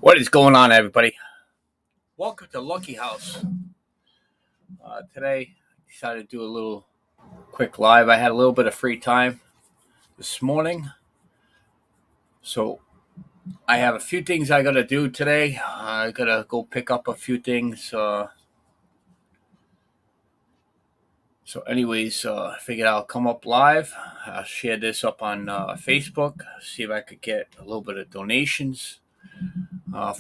What is going on, everybody? Welcome to Lucky House. Today, I decided to do a little quick live. I had a little bit of free time this morning, so I have a few things I gotta do today. I gotta go pick up a few things. Anyways, I figured I'll come up live. I'll share this up on Facebook. See if I could get a little bit of donations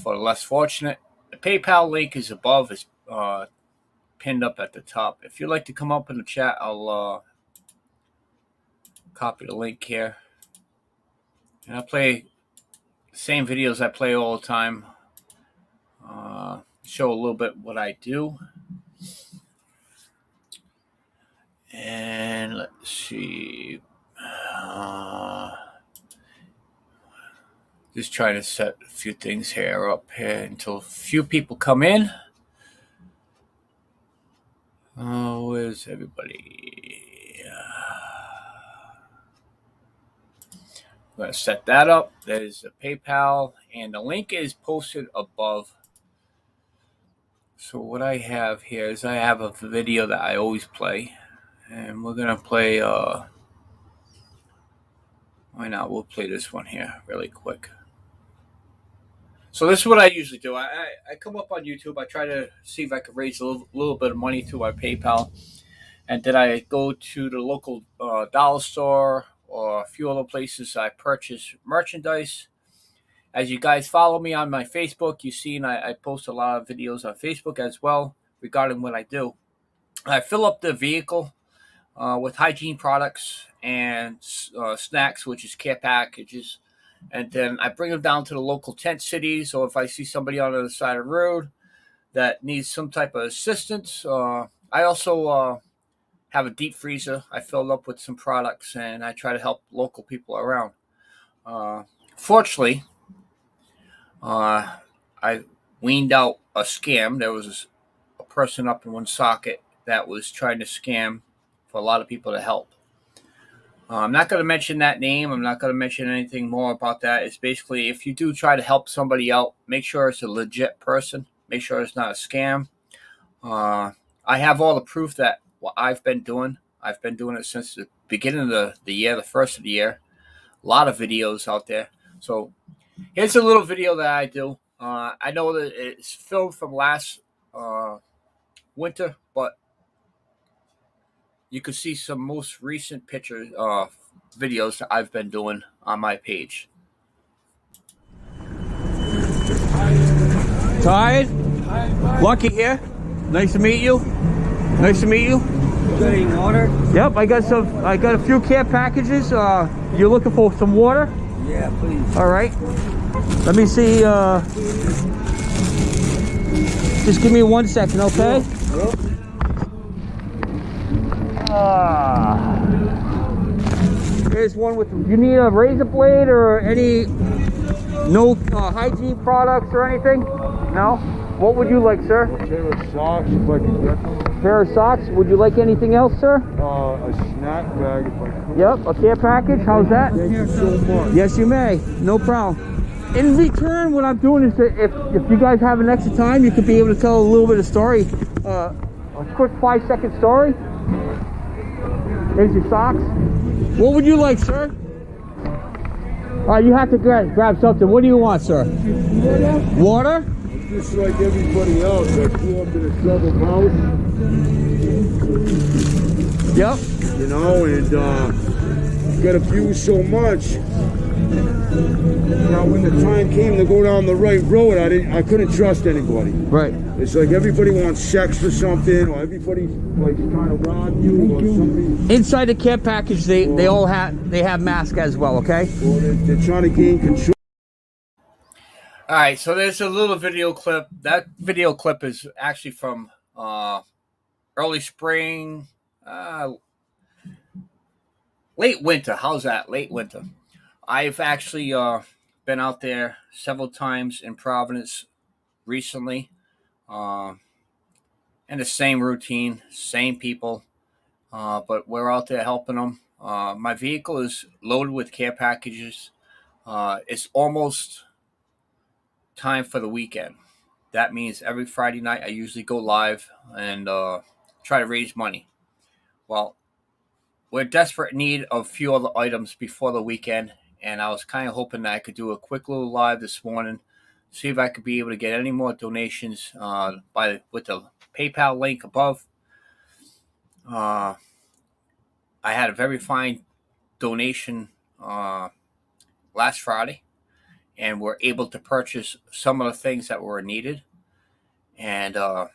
for the less fortunate. The PayPal link is above. It's pinned up at the top. If you'd like to come up in the chat, I'll copy the link here. And I play the same videos I play all the time. Show a little bit what I do. And let's see. Just trying to set a few things here up here until a few people come in. Where's everybody? I'm going to set that up. There's a PayPal, and the link is posted above. So what I have here is I have a video that I always play, and we're going to play, why not? We'll play this one here really quick. So this is what I usually do. I come up on YouTube. I try to see if I can raise a little bit of money through my PayPal. And then I go to the local dollar store or a few other places. I purchase merchandise. As you guys follow me on my Facebook, you've seen I post a lot of videos on Facebook as well regarding what I do. I fill up the vehicle with hygiene products and snacks, which is care packages. And then I bring them down to the local tent cities. Or if I see somebody on the other side of the road that needs some type of assistance, I also have a deep freezer I filled up with some products, and I try to help local people around. Fortunately, I weaned out a scam. There was a person up in one socket that was trying to scam for a lot of people to help. I'm not going to mention that name. I'm not going to mention anything more about that. It's basically, if you do try to help somebody out, make sure it's a legit person. Make sure it's not a scam. I have all the proof that what I've been doing it since the beginning of the year, the first of the year. A lot of videos out there. So here's a little video that I do. I know that it's filmed from last winter, but you can see some most recent pictures, videos that I've been doing on my page. Tired? Lucky here. Nice to meet you. Nice to meet you. Getting water? Yep, I got a few care packages. You're looking for some water? Yeah, please. All right. Let me see. Just give me 1 second, okay? Yep. Here's one with. You need a razor blade or any no hygiene products or anything? No. What would you like, sir? A pair of socks if I can get them. Pair of socks. Would you like anything else, sir? A snack bag if I could. Yep. A care package. How's that? Thank you so much. Yes, you may. No problem. In return, what I'm doing is that if you guys have an extra time, you could be able to tell a little bit of story. A quick 5-second story. Here's your socks. What would you like, sir? You have to grab something. What do you want, sir? Water? Just like everybody else, I grew up in a troubled house. Yep. You know, and got abused so much. Now, when the time came to go down the right road, I couldn't trust anybody. Right. It's like everybody wants sex for something, or everybody's like trying to rob you, or something. Inside the care package, they all have masks as well. Okay. Or they're trying to gain control. All right, so there's a little video clip. That video clip is actually from early spring, late winter. How's that? Late winter. I've actually been out there several times in Providence recently, and the same routine, same people, but we're out there helping them. My vehicle is loaded with care packages. It's almost time for the weekend. That means every Friday night I usually go live and try to raise money. Well, we're in desperate need of a few other items before the weekend, and I was kind of hoping that I could do a quick little live this morning, see if I could be able to get any more donations with the PayPal link above. Uh, I had a very fine donation last Friday, and we're able to purchase some of the things that were needed. And I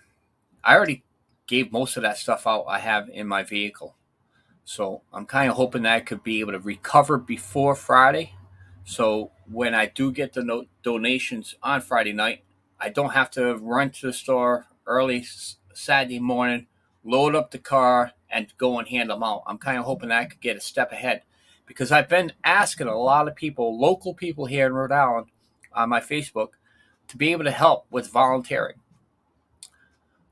already gave most of that stuff out I have in my vehicle. So I'm kind of hoping that I could be able to recover before Friday. So when I do get the donations on Friday night, I don't have to run to the store early Saturday morning, load up the car, and go and hand them out. I'm kind of hoping that I could get a step ahead because I've been asking a lot of people, local people here in Rhode Island, on my Facebook, to be able to help with volunteering.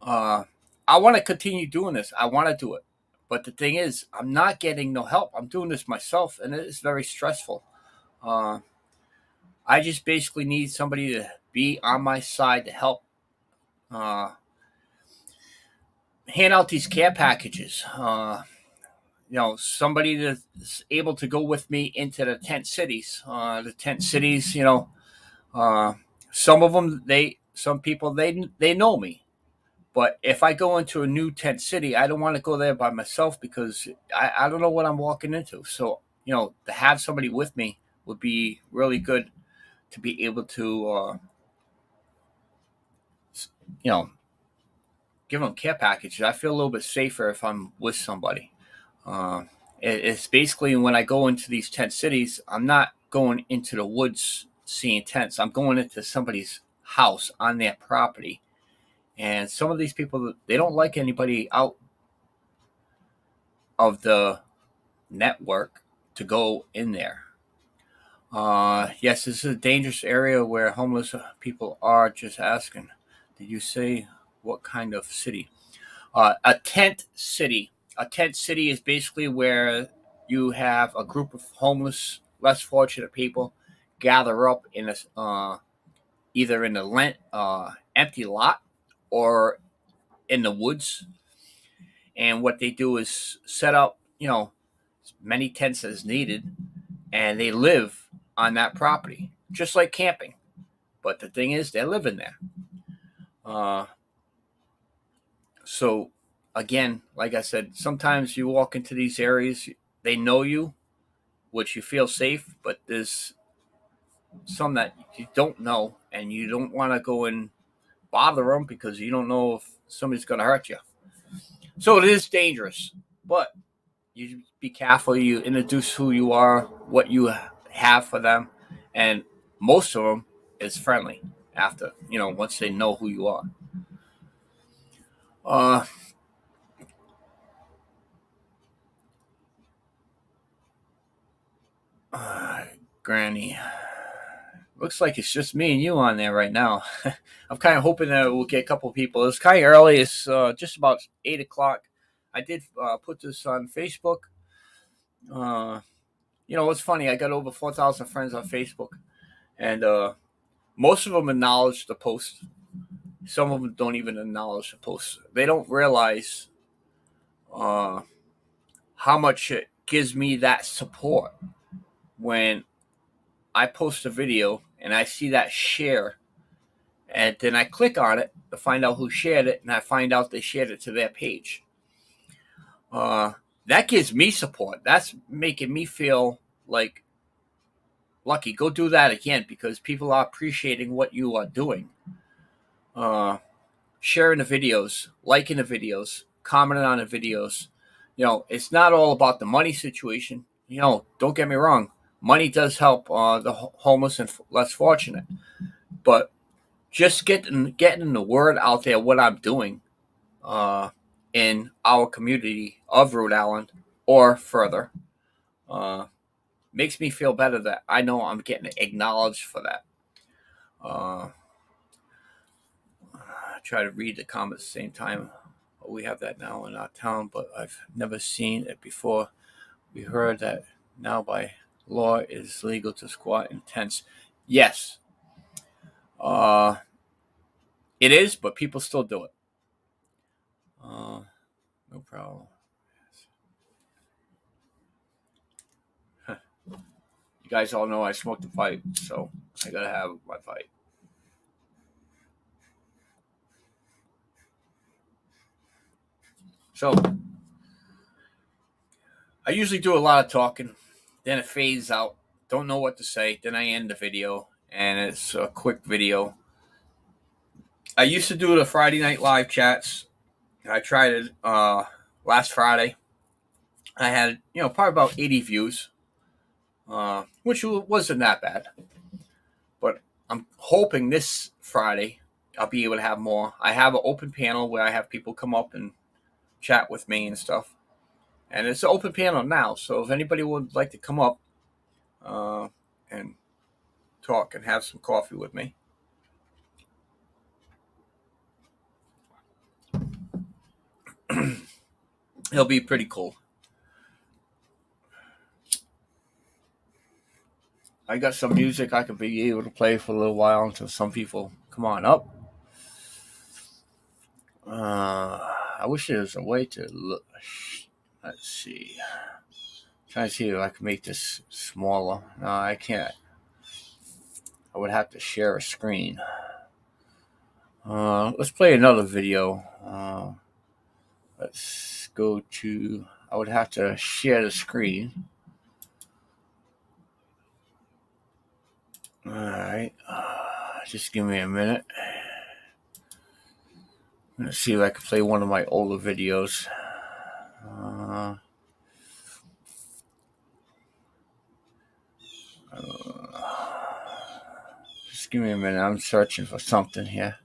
Uh, I want to continue doing this. I want to do it. But the thing is, I'm not getting no help. I'm doing this myself, and it is very stressful. Uh, I just basically need somebody to be on my side to help uh, hand out these care packages. Somebody that's able to go with me into the tent cities. Uh, some of them, some people, they know me. But if I go into a new tent city, I don't want to go there by myself because I don't know what I'm walking into. So, to have somebody with me would be really good to be able to, you know, give them care packages. I feel a little bit safer if I'm with somebody. Uh, it's basically when I go into these tent cities, I'm not going into the woods seeing tents. I'm going into somebody's house on their property. And some of these people, they don't like anybody out of the network to go in there. Yes, this is a dangerous area where homeless people are. Just asking. Did you say what kind of city? A tent city. A tent city is basically where you have a group of homeless, less fortunate people gather up in a either in a empty lot or in the woods. And what they do is set up, many tents as needed, and they live on that property, just like camping. But the thing is, they're living there. Uh, so, again, like I said, sometimes you walk into these areas, they know you, which you feel safe, but there's some that you don't know, and you don't want to go and bother them because you don't know if somebody's going to hurt you. So it is dangerous, but you be careful. You introduce who you are, what you have for them, and most of them is friendly after, once they know who you are. Uh, Granny, looks like it's just me and you on there right now. I'm kind of hoping that we'll get a couple of people. It's kind of early. It's just about 8 o'clock. I did put this on Facebook. It's funny. I got over 4,000 friends on Facebook, and most of them acknowledge the post. Some of them don't even acknowledge the post. They don't realize uh, how much it gives me that support when I post a video and I see that share, and then I click on it to find out who shared it, and I find out they shared it to their page. That gives me support. That's making me feel like lucky. Go do that again because people are appreciating what you are doing. Sharing the videos, liking the videos, commenting on the videos. It's not all about the money situation. Don't get me wrong. Money does help the homeless and less fortunate, but just getting the word out there what I'm doing in our community of Rhode Island or further makes me feel better that I know I'm getting acknowledged for that. I try to read the comments at the same time. We have that now in our town, but I've never seen it before. We heard that now by law it is legal to squat in tents. Yes. It is, but people still do it. No problem. Huh. You guys all know I smoke the pipe, so I gotta have my pipe. So I usually do a lot of talking, then it fades out. Don't know what to say. Then I end the video, and it's a quick video. I used to do the Friday night live chats. I tried it last Friday. I had probably about 80 views, which wasn't that bad. But I'm hoping this Friday I'll be able to have more. I have an open panel where I have people come up and chat with me and stuff. And it's an open panel now, so if anybody would like to come up and talk and have some coffee with me, it'll be pretty cool. I got some music I could be able to play for a little while until some people come on up. I wish there was a way to look. Let's see. Trying to see if I can make this smaller. No, I can't. I would have to share a screen. Let's play another video. Let's go to. I would have to share the screen. All right. Just give me a minute. I'm gonna see if I can play one of my older videos. Just give me a minute. I'm searching for something here.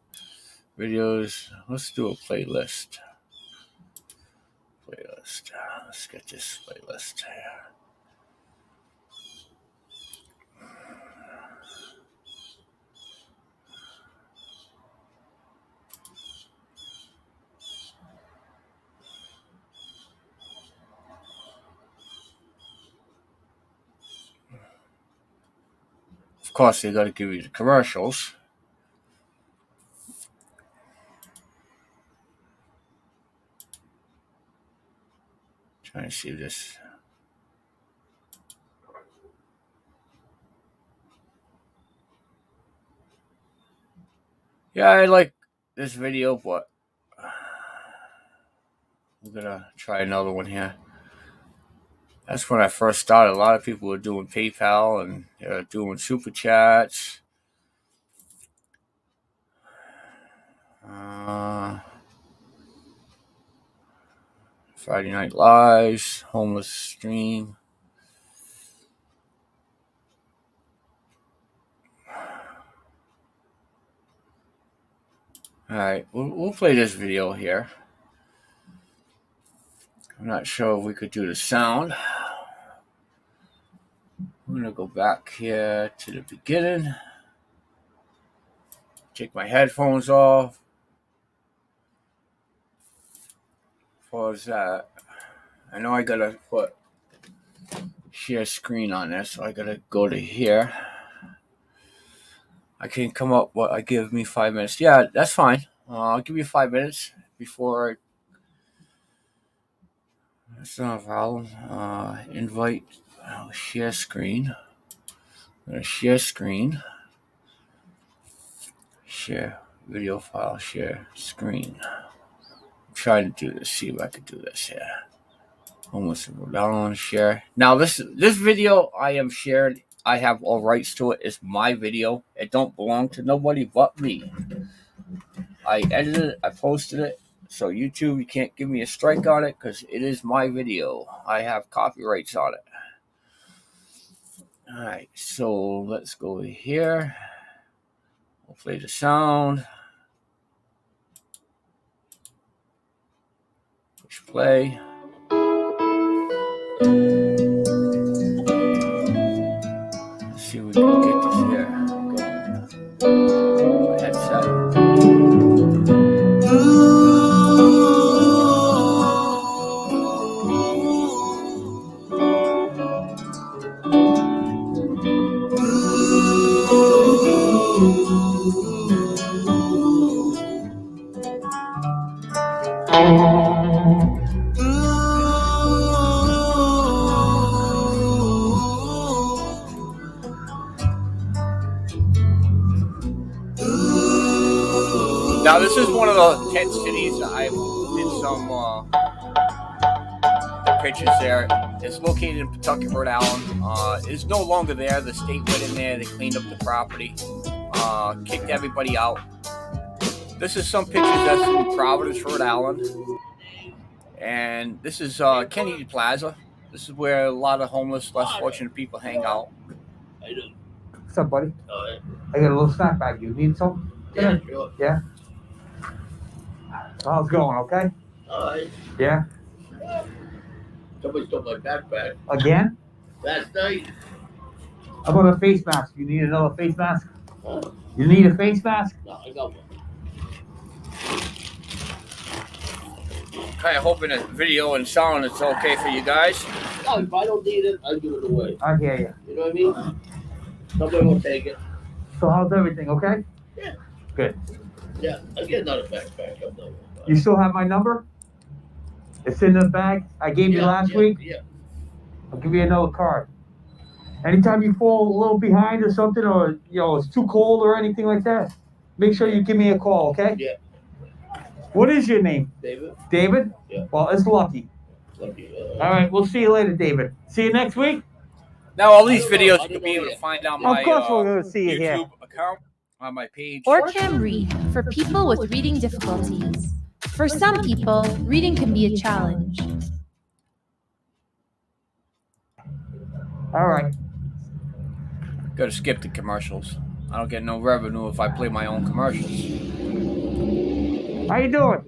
Videos. Let's do a playlist. Let's get this playlist here. Of course, they got to give you the commercials. Trying to see this. Yeah, I like this video, but we're gonna try another one here. That's when I first started. A lot of people were doing PayPal and doing super chats. Friday Night Lives, homeless stream. All right, we'll play this video here. I'm not sure if we could do the sound. I'm gonna go back here to the beginning. Take my headphones off. As far as that, I know I gotta put share screen on this, so I gotta go to here. I can come up. I give me 5 minutes. Yeah, that's fine. I'll give you 5 minutes before. That's not a problem. Invite. Share screen. I'm gonna share screen. Share video file. Share screen. I'm trying to do this. See if I can do this here. Almost go down on share. Now this video I am shared. I have all rights to it. It's my video. It don't belong to nobody but me. I edited it. I posted it. So YouTube, you can't give me a strike on it because it is my video. I have copyrights on it. All right. So let's go here. We'll play the sound. Push play. Let's see if we can get this here going. Headset. Now, this is one of the 10 cities I did some pictures there. It's located in Pawtucket, Rhode Island. It's no longer there. The state went in there. They cleaned up the property, kicked everybody out. This is some pictures that's in Providence, Rhode Island. And this is Kennedy Plaza. This is where a lot of homeless, less fortunate people hang out. What's up, buddy? I got a little snack bag. You need some? Yeah, sure. Yeah? How's it going, okay? Alright. Yeah? Somebody stole my backpack Again? last night. How about a face mask? You need another face mask? Huh? You need a face mask? No, I got one. Kind of hoping that video and sound is okay for you guys. No, if I don't need it, I give it away. I hear you. You know what I mean? Somebody will take it. So how's everything, okay? Yeah. Good. Yeah, I get another backpack. I'm not worried about You it. still have my number? It's in the bag I gave you last week? Yeah. I'll give you another card. Anytime you fall a little behind or something, or it's too cold or anything like that, make sure you give me a call, okay? Yeah. What is your name? David? David? Yeah. Well, it's Lucky. Lucky. All right, we'll see you later, David. See you next week. Now, all these I don't know. videos I you can don't be know able to yet. find on Of my course we're gonna see you YouTube here. account on my page. Orcam Read for people with reading difficulties. For some people, reading can be a challenge. All right. Got to skip the commercials. I don't get no revenue if I play my own commercials. How you doing?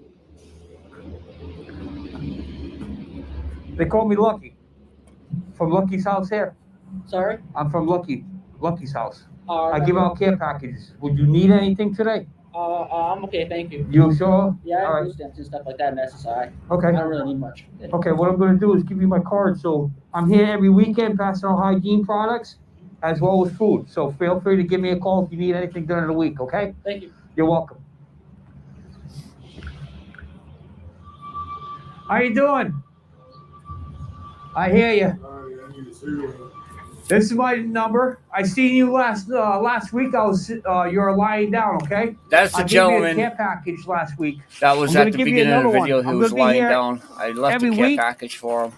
They call me Lucky. From Lucky's house here. Sorry? I'm from Lucky's house. I Okay. give out care packages. Would you need anything today? I'm okay, thank you. You sure? Yeah, All I right. do stamps and stuff like that necessary. Okay. I don't really need much. Okay, what I'm gonna do is give you my card. So I'm here every weekend passing out hygiene products as well as food. So feel free to give me a call if you need anything during the week, okay? Thank you. You're welcome. How you doing? I hear you. This is my number. I seen you last week. You were lying down, okay? That's the I gave you a gentleman care package last week. that was I'm at gonna the give you beginning of the another video. one. He I'm was gonna be lying here down. I left every the care week. package for him.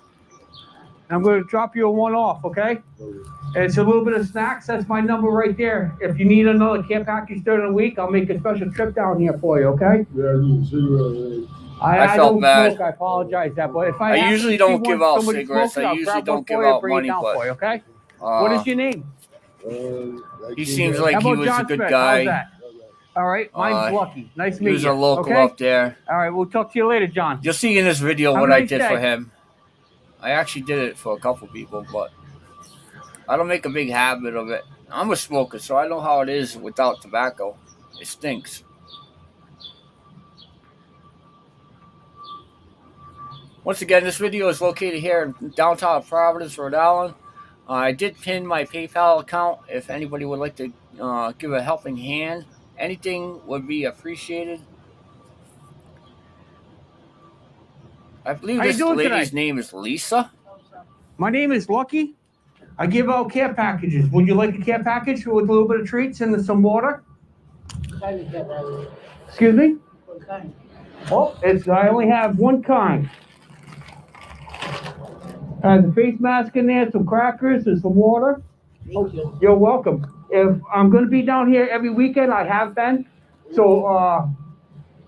I'm going to drop you a one-off, okay? And it's a little bit of snacks. That's my number right there. If you need another care package during the week, I'll make a special trip down here for you, okay? I felt don't bad. smoke. I apologize that, but if I happen usually to don't see give one- out somebody cigarettes. smoking, I I'll usually grab don't one give for you and out bring it money, down but for you, okay? What is your name? he seems like How he about was John a good Smith? guy. How's that? All right, mine's Lucky. Nice to He meet was you. a local okay? up there. All right, we'll talk to you later, John. You'll see in this video Have what a I nice did day. for him. I actually did it for a couple people, but I don't make a big habit of it. I'm a smoker, so I know how it is without tobacco. It stinks. Once again, this video is located here in downtown Providence, Rhode Island. I did pin my PayPal account if anybody would like to give a helping hand. Anything would be appreciated. I believe How you this doing lady's today? name is Lisa. My name is Lucky. I give out care packages. Would you like a care package with a little bit of treats and some water? Excuse me? Oh, I only have one kind. Has a face mask in there, some crackers, and some water. Thank you. You're welcome. If I'm going to be down here every weekend, I have been. So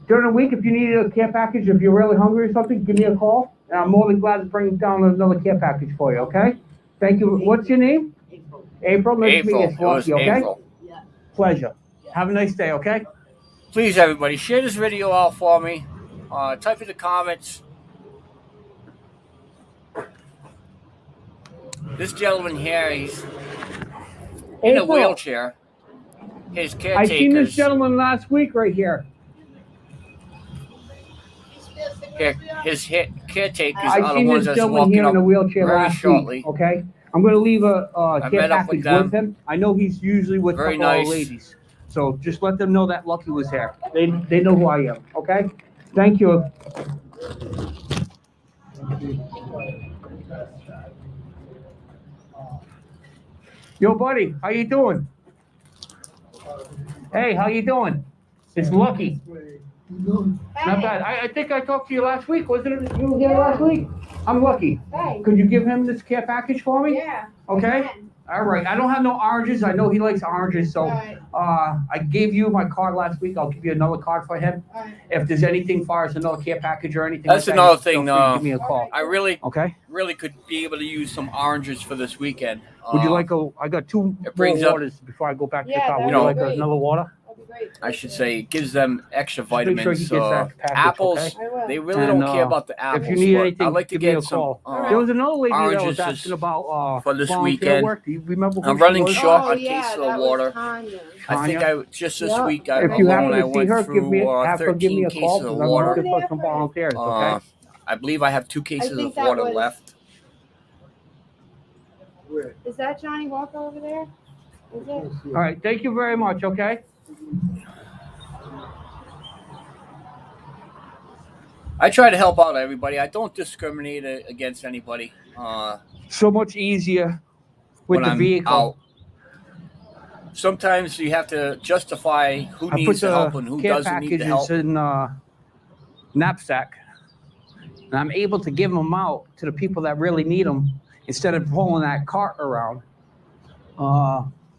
during the week, if you need a care package, if you're really hungry or something, give me a call. And I'm more than glad to bring down another care package for you, okay? Thank you. What's your name? April. Nice to meet you. It's It was Lucky, okay? April. Pleasure. Have a nice day, okay? Please, everybody, share this video out for me. Type in the comments. This gentleman here, he's in a April, wheelchair. His I seen this caretakers, gentleman last week right here. his caretakers I are the seen ones this that's gentleman walking here in up a wheelchair very last shortly. week, okay? I'm going to leave a I care met up with package with them. him. I know he's usually with a Very couple of nice. ladies. So just let them know that Lucky was here. They know who I am. Okay. Thank you. Yo, buddy, how you doing? Hey, how you doing? It's Lucky. Not bad. I think I talked to you last week, wasn't it? You were here last week? I'm Lucky. Hey. Could you give him this care package for me? Yeah. Okay. All right. I don't have no oranges. I know he likes oranges, so Right. I gave you my card last week. I'll give you another card for him. Right. If there's anything far as another care package or anything, That's like another that, thing, feel free to give me a call. I really Okay. could be able to use some oranges for this weekend. Would you like a? I got 2 it more brings up- waters before I go back to the Yeah, car. Would that'd you be like great. another water? That'd be great. I should say it gives them extra Just make vitamins. sure he gets that package, Apples, okay? I will. they really And, don't care about the apples. If you need but anything, I'd like to give me a get some call. There was another lady that was oranges asking about for this volunteer weekend. work. Do you remember who I'm she running was? short Oh, on yeah, cases that of was water. Tanya. I think Tanya? just this Yeah. week If you happen alone I to see went her, give through me have her give me 13 a call cases because of I'm water. looking for some volunteers. Okay. I believe I have 2 cases think of that water was- left. Is that Johnny Walker over there? Is it? All right. Thank you very much. Okay. I try to help out everybody. I don't discriminate against anybody. So much easier with when the I'm vehicle. out. Sometimes you have to justify who I put needs the help the and who care doesn't need the help. packages in knapsack, and I'm able to give them out to the people that really need them instead of pulling that cart around.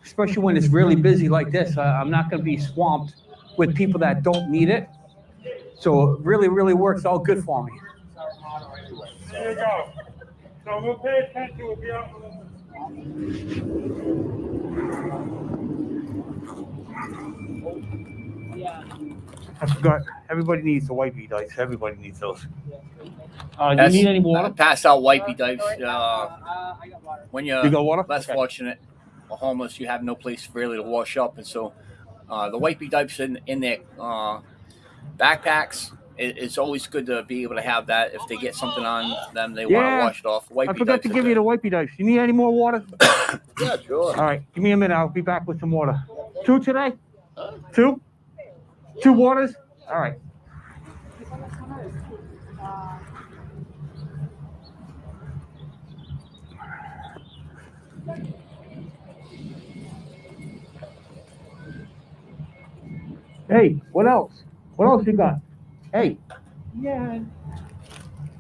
Especially when it's really busy like this, I'm not going to be swamped with people that don't need it. So it really, really works out good for me. There you go. So we'll pay attention. We'll be out. I forgot. Everybody needs the wipey dice. Everybody needs those. Do you That's- need any water? Pass out wipey dice. I got water. When You you're got water? less Okay. fortunate or homeless, you have no place really to wash up, and so the wipey diapers in their backpacks. It's always good to be able to have that if they get something on them they want Yeah. to wash it off. Wipey I forgot to diapers give are you the good. wipey dice. You need any more water? Yeah, sure. All right, give me a minute. I'll be back with some water. 2 today? 2? 2 waters? All right. Hey, what else? What else you got? Hey, Yeah.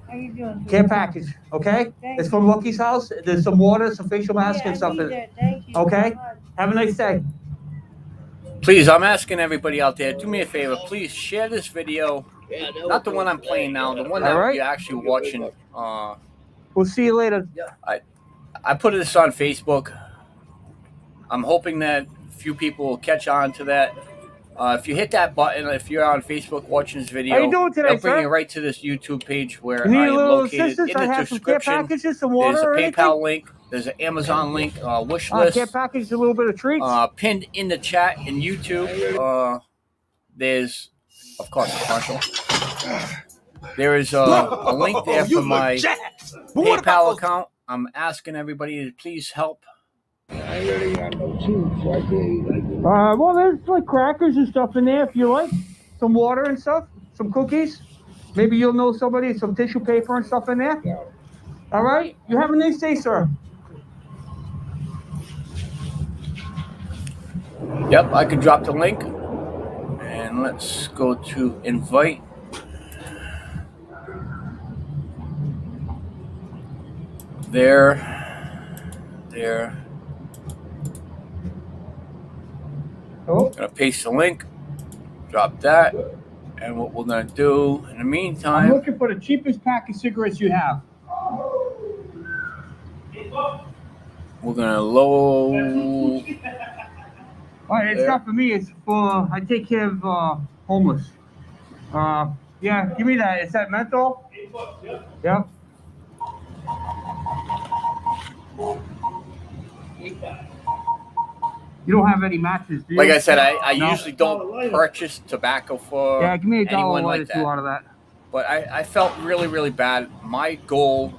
How you doing? care package, okay? It's from Lucky's house. There's some water, some facial mask and stuff in it. Thank you. Okay? Have a nice day. Please, I'm asking everybody out there, do me a favor. Please share this video. Yeah, that Not the was one I'm good. playing now, the one All that right. you're actually watching. We'll see you later. I put this on Facebook. I'm hoping that a few people will catch on to that. If you hit that button, if you're on Facebook watching this video, How you doing today, it'll bring sir? you right to this YouTube page where You need I a am little located. assistance? In I the have some care description, packages, some water there's a or PayPal anything? link. There's an Amazon link, wish list. Care package, a little bit of treats. Pinned in the chat in YouTube. There's, of course, a commercial. There is a link there for my PayPal account. I'm asking everybody to please help. I really got no tooth, so I can't. Well, there's like crackers and stuff in there if you like. Some water and stuff, some cookies. Maybe you'll know somebody, some tissue paper and stuff in there. Yeah. All right? You have a nice day, sir. Yep, I can drop the link. And let's go to invite. There. Oh, Gonna paste the link, drop that, and what we're gonna do in the I'm meantime, looking for the cheapest pack of cigarettes you have. we're gonna load. All right, it's There. not for me. It's for, I take care of homeless. Yeah, give me that. Is that menthol? Yep. You don't have any matches, do you? Like I said, I No? usually don't purchase tobacco for Yeah, give me a dollar anyone light or like two that. out of that. But I felt really, really bad. My goal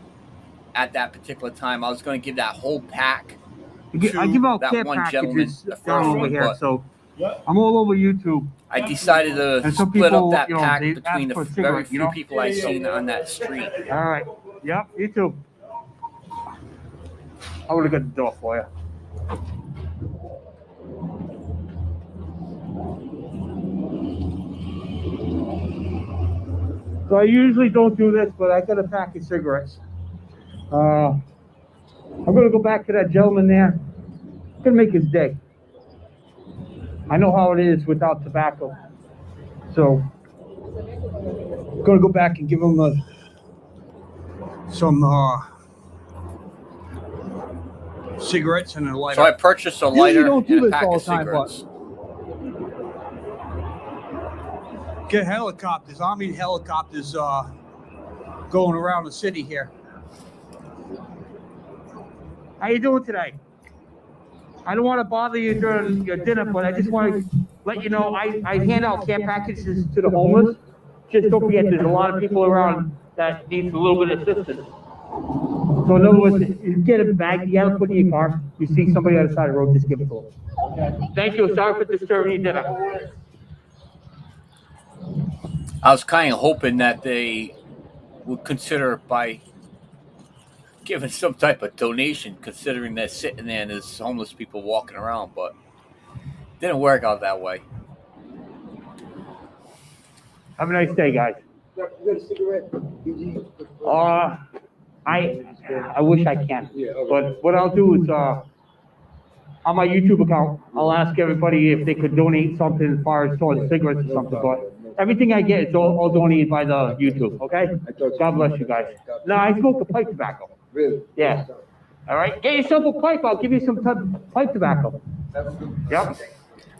at that particular time, I was going to give that whole pack I give out that care one gentleman, packages the first down over one, here, but so I'm all over YouTube. I decided to And some split people, up that you know, pack they between ask for the a very cigarette, few you know? people I seen on that street. All right. Yep, you too. I would have got the door for you. So I usually don't do this, but I got a pack of cigarettes. I'm gonna go back to that gentleman there. I'm gonna make his day. I know how it is without tobacco. So I'm gonna go back and give him some cigarettes and a lighter. So I purchased a Usually lighter don't do and a this pack all of the time, cigarettes. Get helicopters, Army helicopters going around the city here. How you doing today? I don't want to bother you during your dinner, but I just want to let you know I hand out care packages to the homeless. Just don't forget, there's a lot of people around that needs a little bit of assistance. So in other words, you get a bag, you gotta put it in your car. You see somebody on the side of the road, just give it to them. Thank you. Sorry for disturbing your dinner. I was kind of hoping that they would consider by giving some type of donation, considering they're sitting there and there's homeless people walking around, but it didn't work out that way. Have a nice day, guys. I wish I can, but what I'll do is on my YouTube account, I'll ask everybody if they could donate something as far as towards cigarettes or something. But everything I get is all donated by the YouTube. Okay? God bless you guys. No, I smoke the pipe tobacco. Really? Yeah. All right. Get yourself a pipe. I'll give you some pipe tobacco. Yep.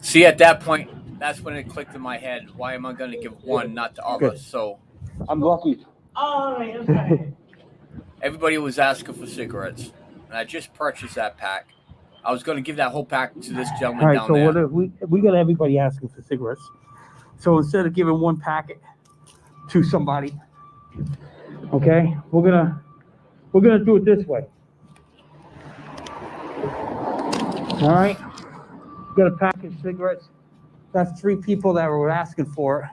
See, at that point, that's when it clicked in my head. Why am I going to give one, not the other? Good. So I'm lucky. everybody was asking for cigarettes, and I just purchased that pack. I was going to give that whole pack to this gentleman All right. down So there. what if we got everybody asking for cigarettes? So instead of giving one packet to somebody, okay, we're gonna do it this way. All right, got a pack of cigarettes. That's 3 people that were asking for it.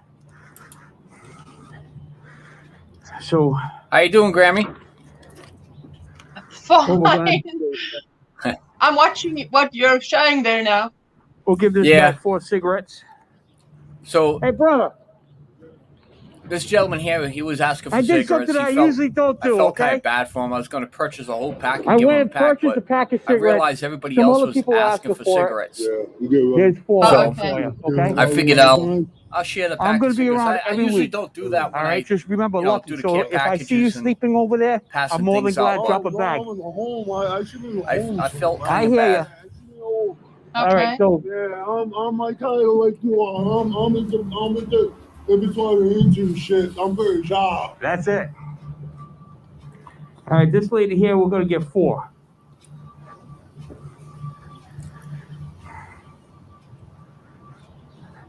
So How you doing, Grammy? Fine. I'm watching what you're showing there now. we'll give this Yeah. guy 4 cigarettes. So Hey, brother, this gentleman here, he was asking for I did cigarettes. something I He felt, usually don't I do. felt kind Okay, of bad for him. I was going to purchase a whole pack and I give him went a and pack, purchased a but pack of I cigarettes. realized everybody Some else other was people were asking asking for for it. cigarettes. Yeah, you get one. There's 4 Oh, of them okay. for you. Okay. I figured I'll share the pack I'm gonna of be cigarettes. around I every usually week. don't do that All when right, just remember, do lucky. the So care if I see you packages and sleeping over there, passing I'm more than things glad out. to drop a bag. I should be home. I felt I kind of hear bad. ya. All right, Okay. so Yeah, I'm like kind of like you are. I'm into in between the engine shit. I'm very sharp. that's it. All right, this lady here, we're gonna get 4.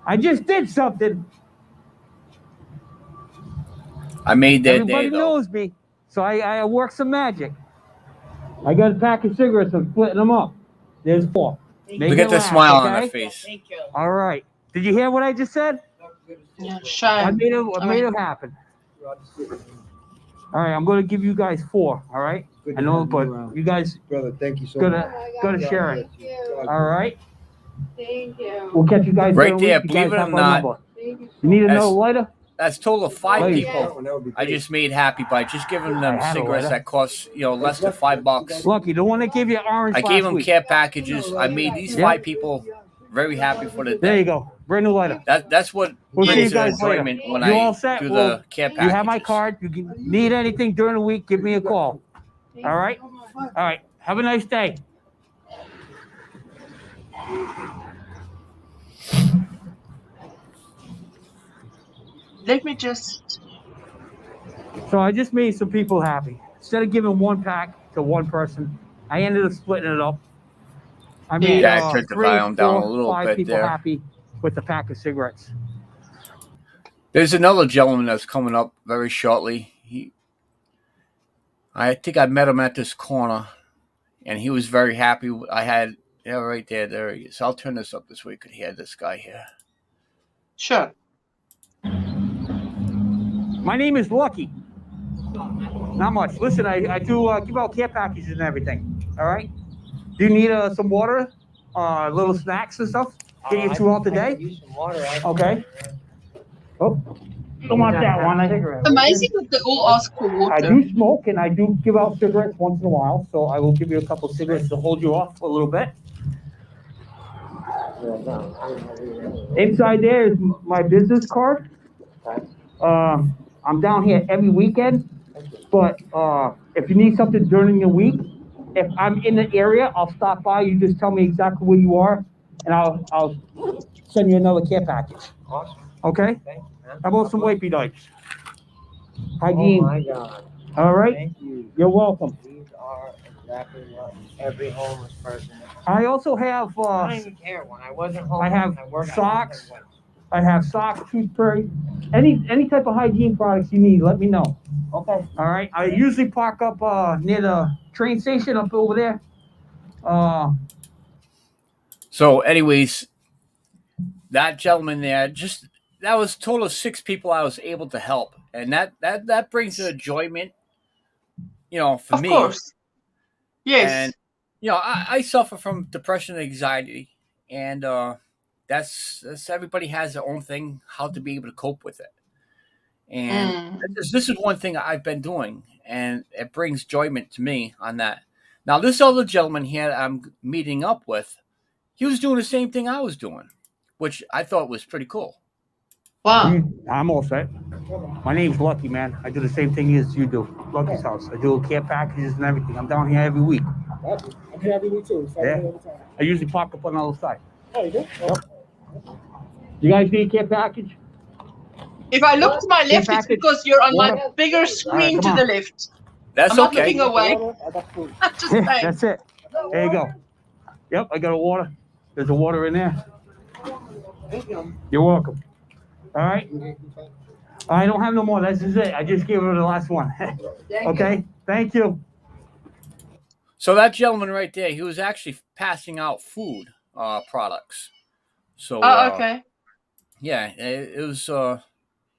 I just did something. I made that Everybody day, though. knows me, so I work some magic. I got a pack of cigarettes. I'm splitting them up. There's 4. Make Look it at the last, smile on okay? her face. Thank you. All right. Did you hear what I just said? Yeah, I shine. made it. I All made right. it happen. All right, I'm gonna give you guys 4. All right. I know, but you guys Brother, thank you so much. gotta share it. Thank you. All right. Thank you. We'll catch you guys Right during the there, week. You believe guys it or have my not, number. Thank you. You need another That's- lighter? That's total of 5 Please. people. That would be I great. just made happy by just giving I them had a cigarettes lighter. that cost less than $5. Lucky, the one that gave you orange. I gave last them week. care packages. I made these Yep. 5 people very happy for the There day. you go. Brand new lighter. That's what We'll see brings you an guys later. enjoyment when You all I set? do Well, the care packages. You have my card. You can need anything during the week, give me a call. All right? All right. Have a nice day. Let me just. So I just made some people happy. Instead of giving 1 pack to 1 person, I ended up splitting it up. I made Yeah, I turned the 3, volume down a 4, little 5 bit people there. happy with the pack of cigarettes. There's another gentleman that's coming up very shortly. I think I met him at this corner, and he was very happy. I had Yeah, right there. There he is. I'll turn this up this way. You could hear this guy here. Sure. My name is Lucky. Not much. Listen, I do give out care packages and everything. All right. Do you need some water, little snacks and stuff? Get you throughout the day. Use some water. Okay. Oh, don't want that one. Amazing that they all ask for I water. do smoke and I do give out cigarettes once in a while, so I will give you a couple of cigarettes to hold you off for a little bit. Inside there is my business card. I'm down here every weekend, but if you need something during the week, if I'm in the area, I'll stop by. You just tell me exactly where you are, and I'll send you another care package. Awesome. Okay? Thank you, man. How about some wipey dikes? Hygiene. Oh my God. All right? Thank you. You're welcome. These are exactly what every homeless person. I also have I don't even care when I wasn't home. I have I worked socks. I have socks, toothpaste, any type of hygiene products you need, let me know. Okay. All right. I usually park up near the train station up over there. So, anyways, that gentleman there, that was a total of 6 people I was able to help, and that brings enjoyment, for me. Of course. Yes. And I suffer from depression and anxiety, and that's everybody has their own thing how to be able to cope with it. And this is one thing I've been doing, and it brings enjoyment to me on that. Now, this other gentleman here I'm meeting up with, he was doing the same thing I was doing, which I thought was pretty cool. Wow. I'm all set. My name's Lucky, man. I do the same thing as you do. Lucky's house. I do care packages and everything. I'm down here every week. I'm here every week too. So Yeah. I usually park up on the other side. Oh, you do? Yep. You guys need a care package? If I look to my left, it's package. because you're on my Water. bigger screen come to on. the left. That's I'm not okay. looking away. I got food. I'm just saying. That's it. There you go. Yep, I got a water. There's a water in there. Thank you. You're welcome. All right. I don't have no more. This is it. I just gave her the last one. Okay. Thank you. So that gentleman right there, he was actually passing out food products. So Okay. yeah, it was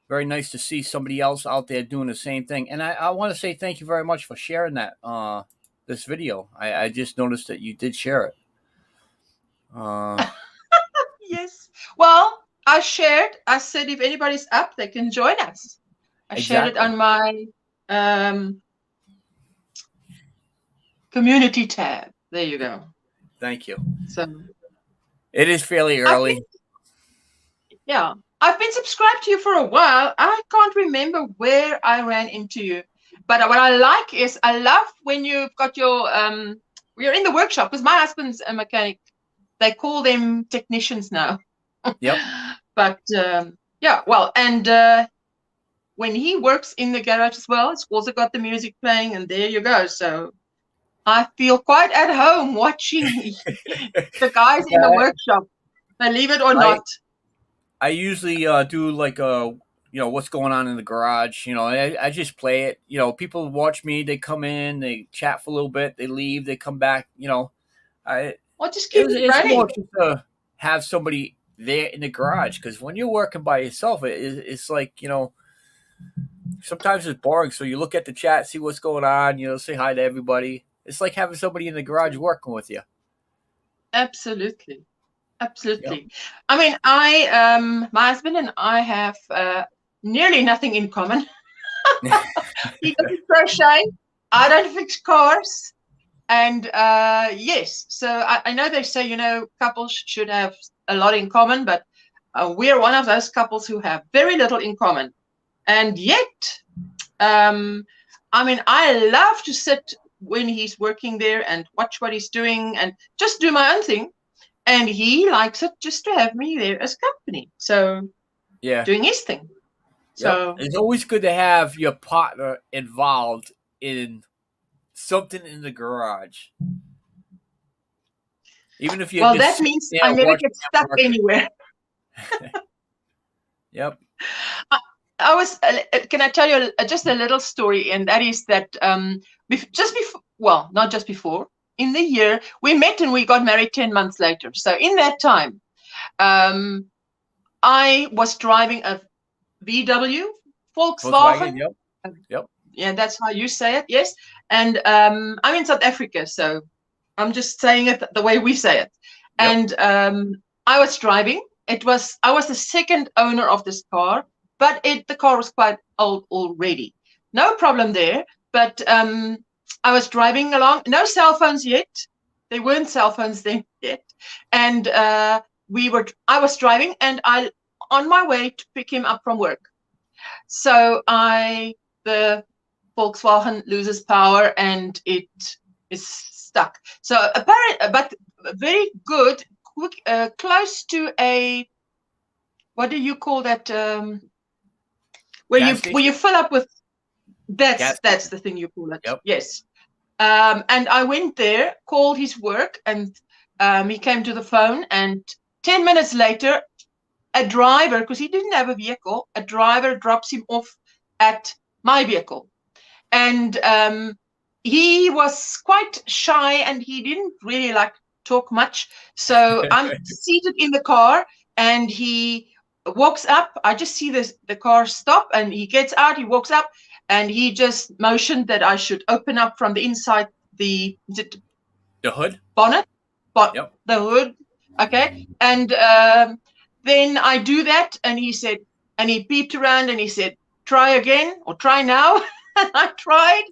very nice to see somebody else out there doing the same thing. And I want to say thank you very much for sharing that this video. I just noticed that you did share it. Yes. Well, I shared. I said if anybody's up, they can join us. I shared it on my community tab. There you go. Thank you. So it is fairly early. Yeah. I've been subscribed to you for a while. I can't remember where I ran into you. But what I like is I love when you've got your you're in the workshop, because my husband's a mechanic. They call them technicians now. Yep. But yeah, well, and when he works in the garage as well, it's also got the music playing, and there you go. So I feel quite at home watching the guys in the workshop, believe it or not. I usually do like what's going on in the garage. I just play it. People watch me. They come in, they chat for a little bit, they leave, they come back. Well, just keep it It's running. more just to have somebody there in the garage, because when you're working by yourself, it's like sometimes it's boring. So you look at the chat, see what's going on. Say hi to everybody. It's like having somebody in the garage working with you. Absolutely. Absolutely. Yep. I mean, my husband and I have nearly nothing in common. He doesn't crochet. I don't fix cars. And yes, so I know they say, couples should have a lot in common, but we're one of those couples who have very little in common. And yet, I mean, I love to sit when he's working there and watch what he's doing and just do my own thing. And he likes it just to have me there as company. So, yeah, doing his thing. So it's always good to have your partner involved in something in the garage. Even if you that means I never get stuck anywhere. Yep. I was. Can I tell you just a little story? And that is that not just before. in the year we met and we got married 10 months later. So in that time, I was driving a VW Volkswagen. Yep. Yeah, that's how you say it. Yes. And I'm in South Africa, so I'm just saying it the way we say it. Yep. And I was driving. I was the second owner of this car, but the car was quite old already. No problem there. But I was driving along. No cell phones yet. There weren't cell phones then yet. And I was driving, and on my way to pick him up from work. So the Volkswagen loses power and it is stuck. So apparently, but very good, quick, close to a, what do you call that? Where you fill up with, that's the thing you call it. Yep. Yes. And I went there, called his work, and he came to the phone, and 10 minutes later, a driver, because he didn't have a vehicle, a driver drops him off at my vehicle. And he was quite shy and he didn't really like talk much. So I'm seated in the car and he walks up. I just see the car stop and he gets out, he walks up and he just motioned that I should open up from the inside the hood? Bonnet? Yep. The hood. Okay. And then I do that and he said, and he peeped around and he said, try again or try now. And I tried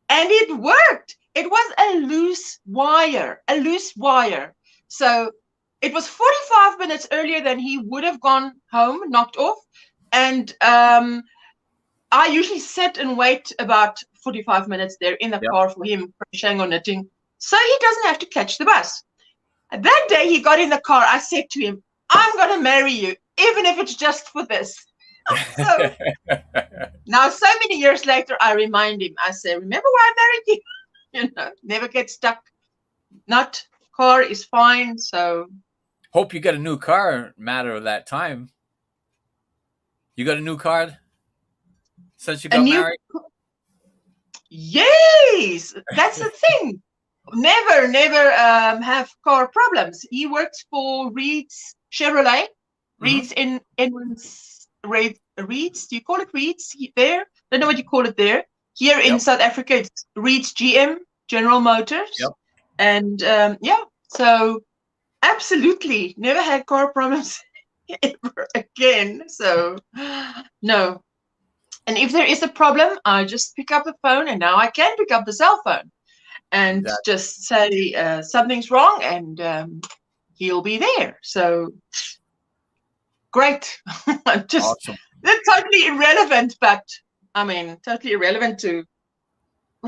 and it worked. It was a loose wire. So it was 45 minutes earlier than he would have gone home, knocked off. And I usually sit and wait about 45 minutes there in the car for him, crocheting or knitting, so he doesn't have to catch the bus. And that day he got in the car, I said to him, I'm going to marry you, even if it's just for this. So now, so many years later, I remind him, I say, remember why I married you? Never get stuck. Car is fine. So hope you got a new car, matter of that time. You got a new car since you got married? Yes, that's the thing. Never have car problems. He works for Reed's Chevrolet. Reed's in Reed's. Do you call it Reed's there? Don't know what you call it there. Here in South Africa, it's Reed's GM, General Motors. Yep. And so absolutely never had car problems ever again. So no. And if there is a problem, I just pick up the phone, and now I can pick up the cell phone and just say something's wrong, and he'll be there. So great. Just awesome. They're totally irrelevant, but I mean, totally irrelevant to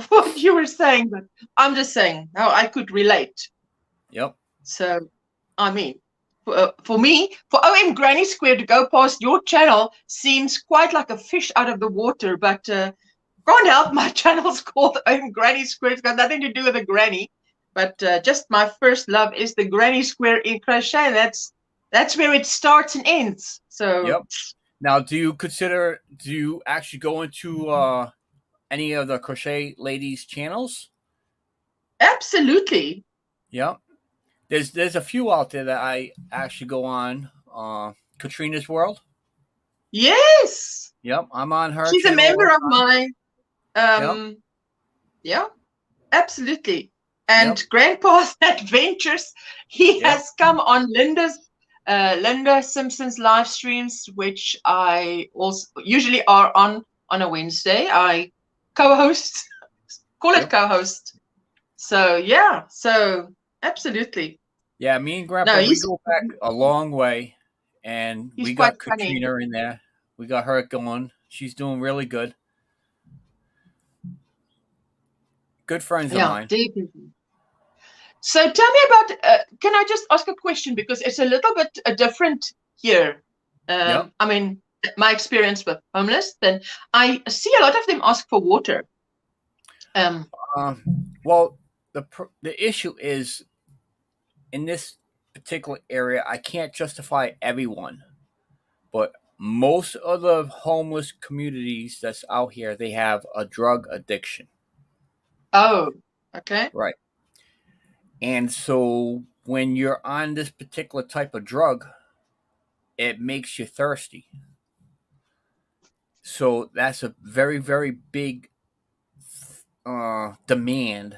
what you were saying. But I'm just saying how I could relate. Yep. So, I mean, for me, for OM Granny Square to go past your channel seems quite like a fish out of the water, but can't help, my channel's called OM Granny Square. It's got nothing to do with a granny, but just my first love is the Granny Square in crochet. And that's where it starts and ends. So. Yep. Now, do you actually go into any of the crochet ladies' channels? Absolutely. Yep. There's a few out there that I actually go on. Katrina's World. Yes. Yep, I'm on her. She's a member of mine. Yep. Yeah, absolutely. And Grandpa's Adventures, he has come on Linda Simpson's live streams, which I also usually are on a Wednesday. I co-host, call it co-host. So yeah, so absolutely. Yeah, me and Grandpa, we go back a long way, and we got Katrina in there. We got her going. She's doing really good. Good friends of mine. Definitely. So tell me about, can I just ask a question? Because it's a little bit different here. I mean, my experience with homeless, then I see a lot of them ask for water. Well, the issue is, in this particular area, I can't justify everyone, but most of the homeless communities that's out here, they have a drug addiction. Oh, okay. Right. And so when you're on this particular type of drug, it makes you thirsty. So that's a very, very big demand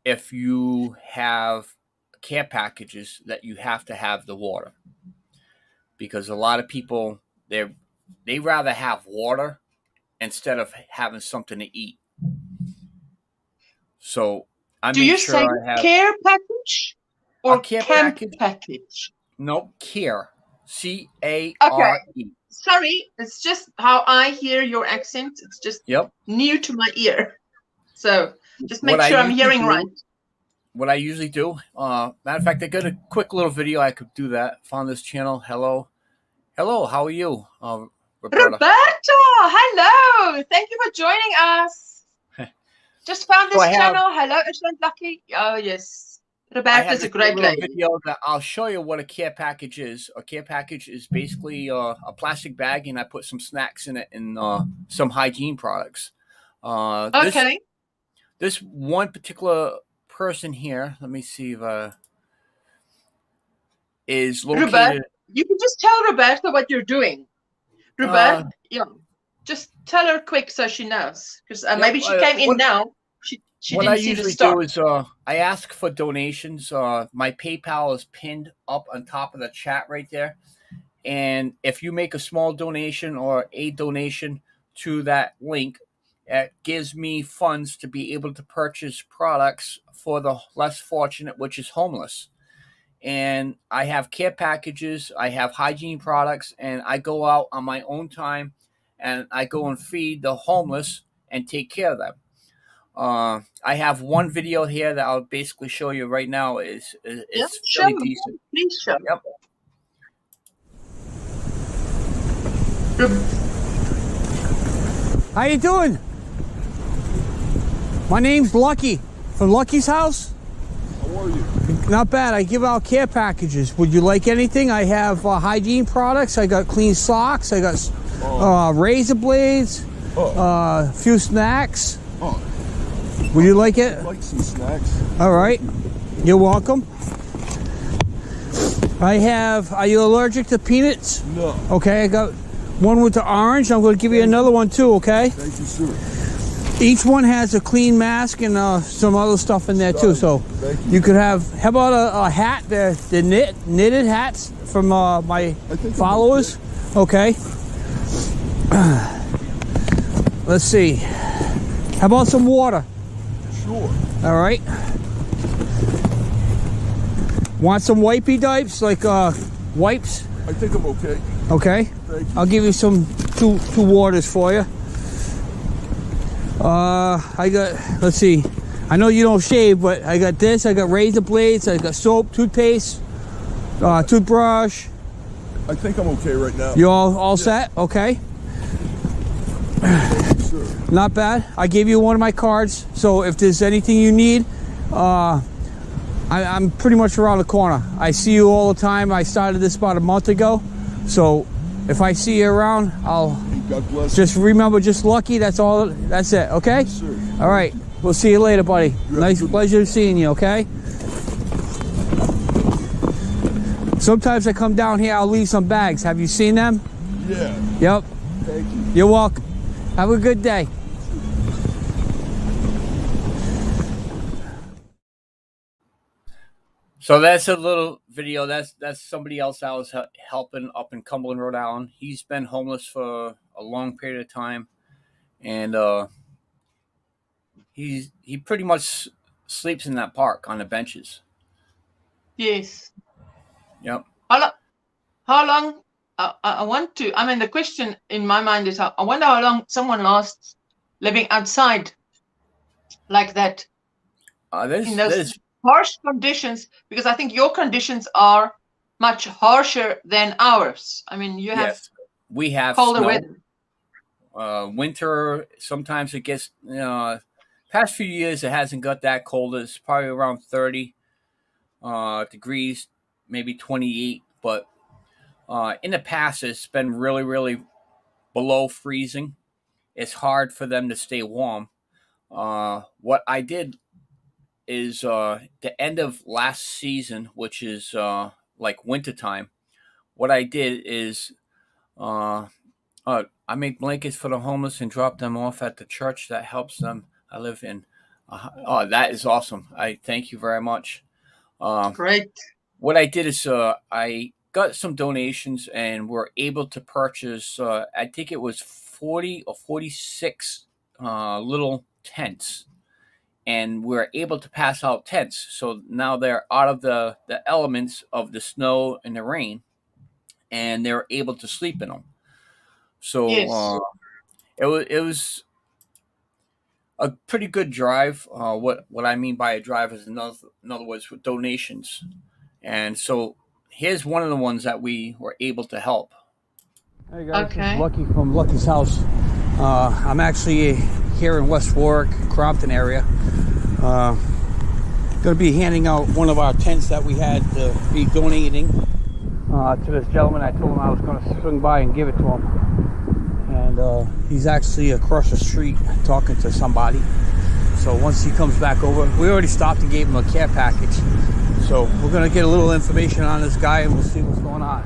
if you have care packages that you have to have the water. Because a lot of people, they rather have water instead of having something to eat. So I Do make you sure say I have care package a or care camp package. package? No, care. Okay. CARE. Sorry, it's just how I hear your accent. It's just Yep. new to my ear. So just What make I sure I'm usually hearing do, right. matter of fact, I got a quick little video. I could do that. Found this channel. Hello. How are you, Roberta? Roberta, hello. Thank you for joining us. Just found So this channel. Hello, Ishland Lucky. Oh, yes. I Roberta's have a this great little lady. video that I'll show you what a care package is. A care package is basically a plastic bag, and I put some snacks in it and some hygiene products. Okay. This one particular person here, let me see if is Roberta, located. you can just tell Roberta what you're doing. Roberta, yeah. Just tell her quick so she knows. Because maybe she came in now. She What I didn't see the usually start. do is I ask for donations. My PayPal is pinned up on top of the chat right there. And if you make a small donation or a donation to that link, it gives me funds to be able to purchase products for the less fortunate, which is homeless. And I have care packages, I have hygiene products, and I go out on my own time and I go and feed the homeless and take care of them. I have one video here that I'll basically show you right now. Yeah, It's show really me. decent. Please show. Yep. How you doing? My name's Lucky from Lucky's House. How are you? Not bad. I give out care packages. Would you like anything? I have hygiene products. I got clean socks. I got razor blades. A few snacks. Would you like it? I'd like some snacks. All right. You're welcome. I have. Are you allergic to peanuts? No. Okay. I got one with the orange. I'm going to give you another one too. Okay. Thank you, sir. Each one has a clean mask and some other stuff in there too. So you could have. How about a hat? The knitted hats from my followers. Okay. Let's see. How about some water? Sure. All right. Want some wipey dipes, like wipes? I think I'm okay. Okay. Thank you. I'll give you some two waters for you. I got, let's see. I know you don't shave, but I got this. I got razor blades. I got soap, toothpaste, toothbrush. I think I'm okay right now. You all set? Okay. Thank you, sir. Not bad. I gave you one of my cards, so if there's anything you need, I'm pretty much around the corner. I see you all the time. I started this about a month ago, so if I see you around, I'll God bless. just remember, just Lucky. That's all. That's it. Okay. Yes, sir. All right. We'll see you later, buddy. You have Nice a good pleasure seeing you. Okay. Sometimes I come down here. I'll leave some bags. Have you seen them? Yeah. Yep. Thank you. You're welcome. Have a good day. So that's a little video. That's somebody else I was helping up in Cumberland, Rhode Island. He's been homeless for a long period of time, and he pretty much sleeps in that park on the benches. Yes. Yep. How long? I want to. I mean, the question in my mind is, I wonder how long someone lasts living outside like that in those There's harsh conditions. Because I think your conditions are much harsher than ours. I mean, you have yes, we have colder snow. weather. Winter, sometimes it gets. Past few years, it hasn't got that cold. It's probably around 30 degrees, maybe 28. But in the past, it's been really, really below freezing. It's hard for them to stay warm. What I did is the end of last season, which is like wintertime. What I did is uh, I make blankets for the homeless and drop them off at the church that helps them. I live in. Oh, that is awesome! I thank you very much. Um, Great. what I did is I got some donations and were able to purchase. I think it was 40 or 46 little tents, and we're able to pass out tents. So now they're out of the elements of the snow and the rain, and they're able to sleep in them. So Yes. it was a pretty good drive. What I mean by a drive is in other words with donations, and so here's one of the ones that we were able to help. Hey guys, this is Okay. Lucky from Lucky's house. I'm actually here in West Warwick, Crompton area. Going to be handing out one of our tents that we had to be donating to this gentleman. I told him I was going to swing by and give it to him. And he's actually across the street talking to somebody. So once he comes back over, we already stopped and gave him a care package. So we're going to get a little information on this guy and we'll see what's going on.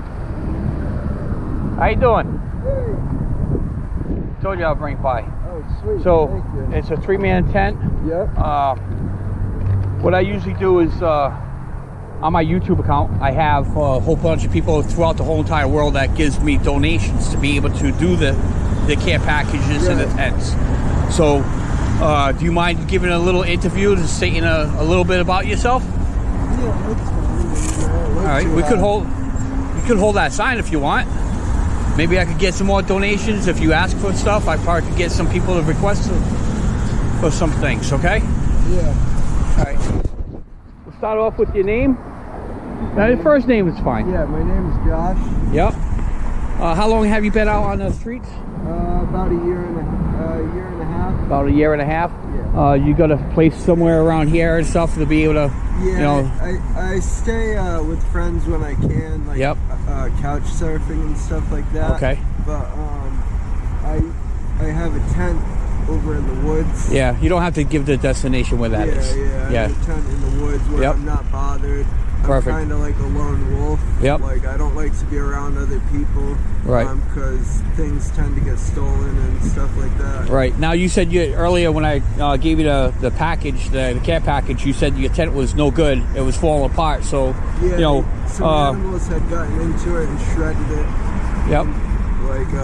How you doing? Told you I'll bring by. Oh, sweet. So Thank you. it's a 3-man tent. Yep. What I usually do is on my YouTube account, I have a whole bunch of people throughout the whole entire world that gives me donations to be able to do the care packages and the tents. So do you mind giving a little interview, just stating a little bit about yourself? Yeah, that's fine. All right, we could hold that sign if you want. Maybe I could get some more donations if you ask for stuff. I probably could get some people to request for some things. Okay. Yeah. All right. We'll start off with your name. Now, your first name is fine. Yeah, my name is Josh. Yep. How long have you been out on the streets? About a year and a half. About a year and a half. Yeah. You got a place somewhere around here and stuff to be able to, Yeah, you know. I stay with friends when I can, like Yep. Couch surfing and stuff like that. Okay. But I have a tent over in the woods. Yeah, you don't have to give the destination where that is. Yeah. I have a tent in the woods where Yep. I'm not bothered. Perfect. I'm kind of like a lone wolf. Yep. Like I don't like to be around other people. Right. Because things tend to get stolen and stuff like that. Right. Now, you said earlier when I gave you the package, the care package, you said your tent was no good. It was falling apart. So, Yeah, you know. some animals had gotten into it and shredded it. Yep. Like,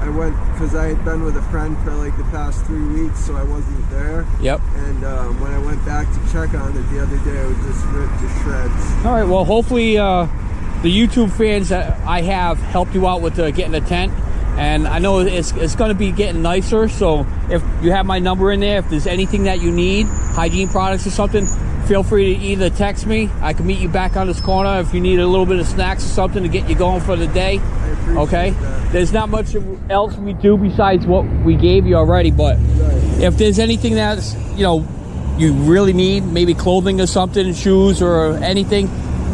I went, because I had been with a friend for like the past 3 weeks, so I wasn't there. Yep. And when I went back to check on it the other day, it was just ripped to shreds. All right. Well, hopefully the YouTube fans that I have helped you out with getting the tent. And I know it's going to be getting nicer. So if you have my number in there, if there's anything that you need, hygiene products or something, feel free to either text me. I can meet you back on this corner if you need a little bit of snacks or something to get you going for the day. I appreciate Okay. that. There's not much else we do besides what we gave you already. But Right. if there's anything that's, you know, you really need, maybe clothing or something, shoes or anything,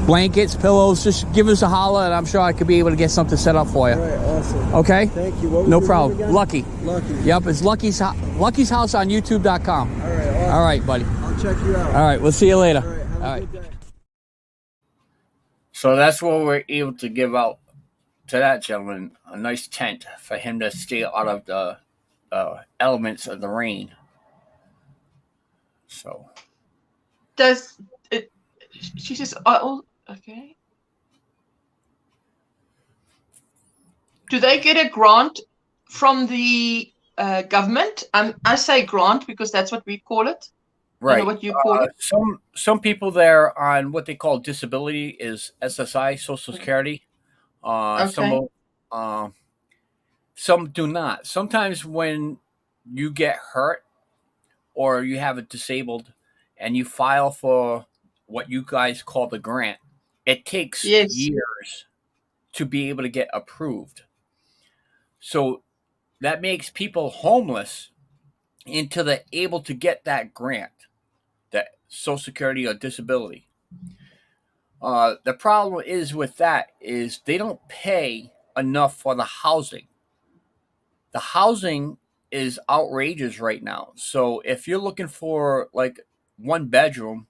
blankets, pillows, just give us a holler and I'm sure I could be able to get something set up for you. All right, awesome. Okay? Thank you. What was No your name problem. again? Lucky. Lucky. Yep, it's Lucky's House on YouTube.com. All right, awesome. All right, buddy. I'll check you out. All right, we'll see you later. All right, have a All right. good day. So that's what we're able to give out to that gentleman, a nice tent for him to stay out of the elements of the rain. So Does it? She says, "Oh, okay." Do they get a grant from the government? I say grant because that's what we call it. I don't right, know what you call it. some people there on what they call disability is SSI, Social Security. Some do not. Sometimes when you get hurt or you have it disabled and you file for what you guys call the grant, it takes Yes. years to be able to get approved. So that makes people homeless until they're able to get that grant, that Social Security or disability. The problem is with that is they don't pay enough for the housing. The housing is outrageous right now. So if you're looking for like one bedroom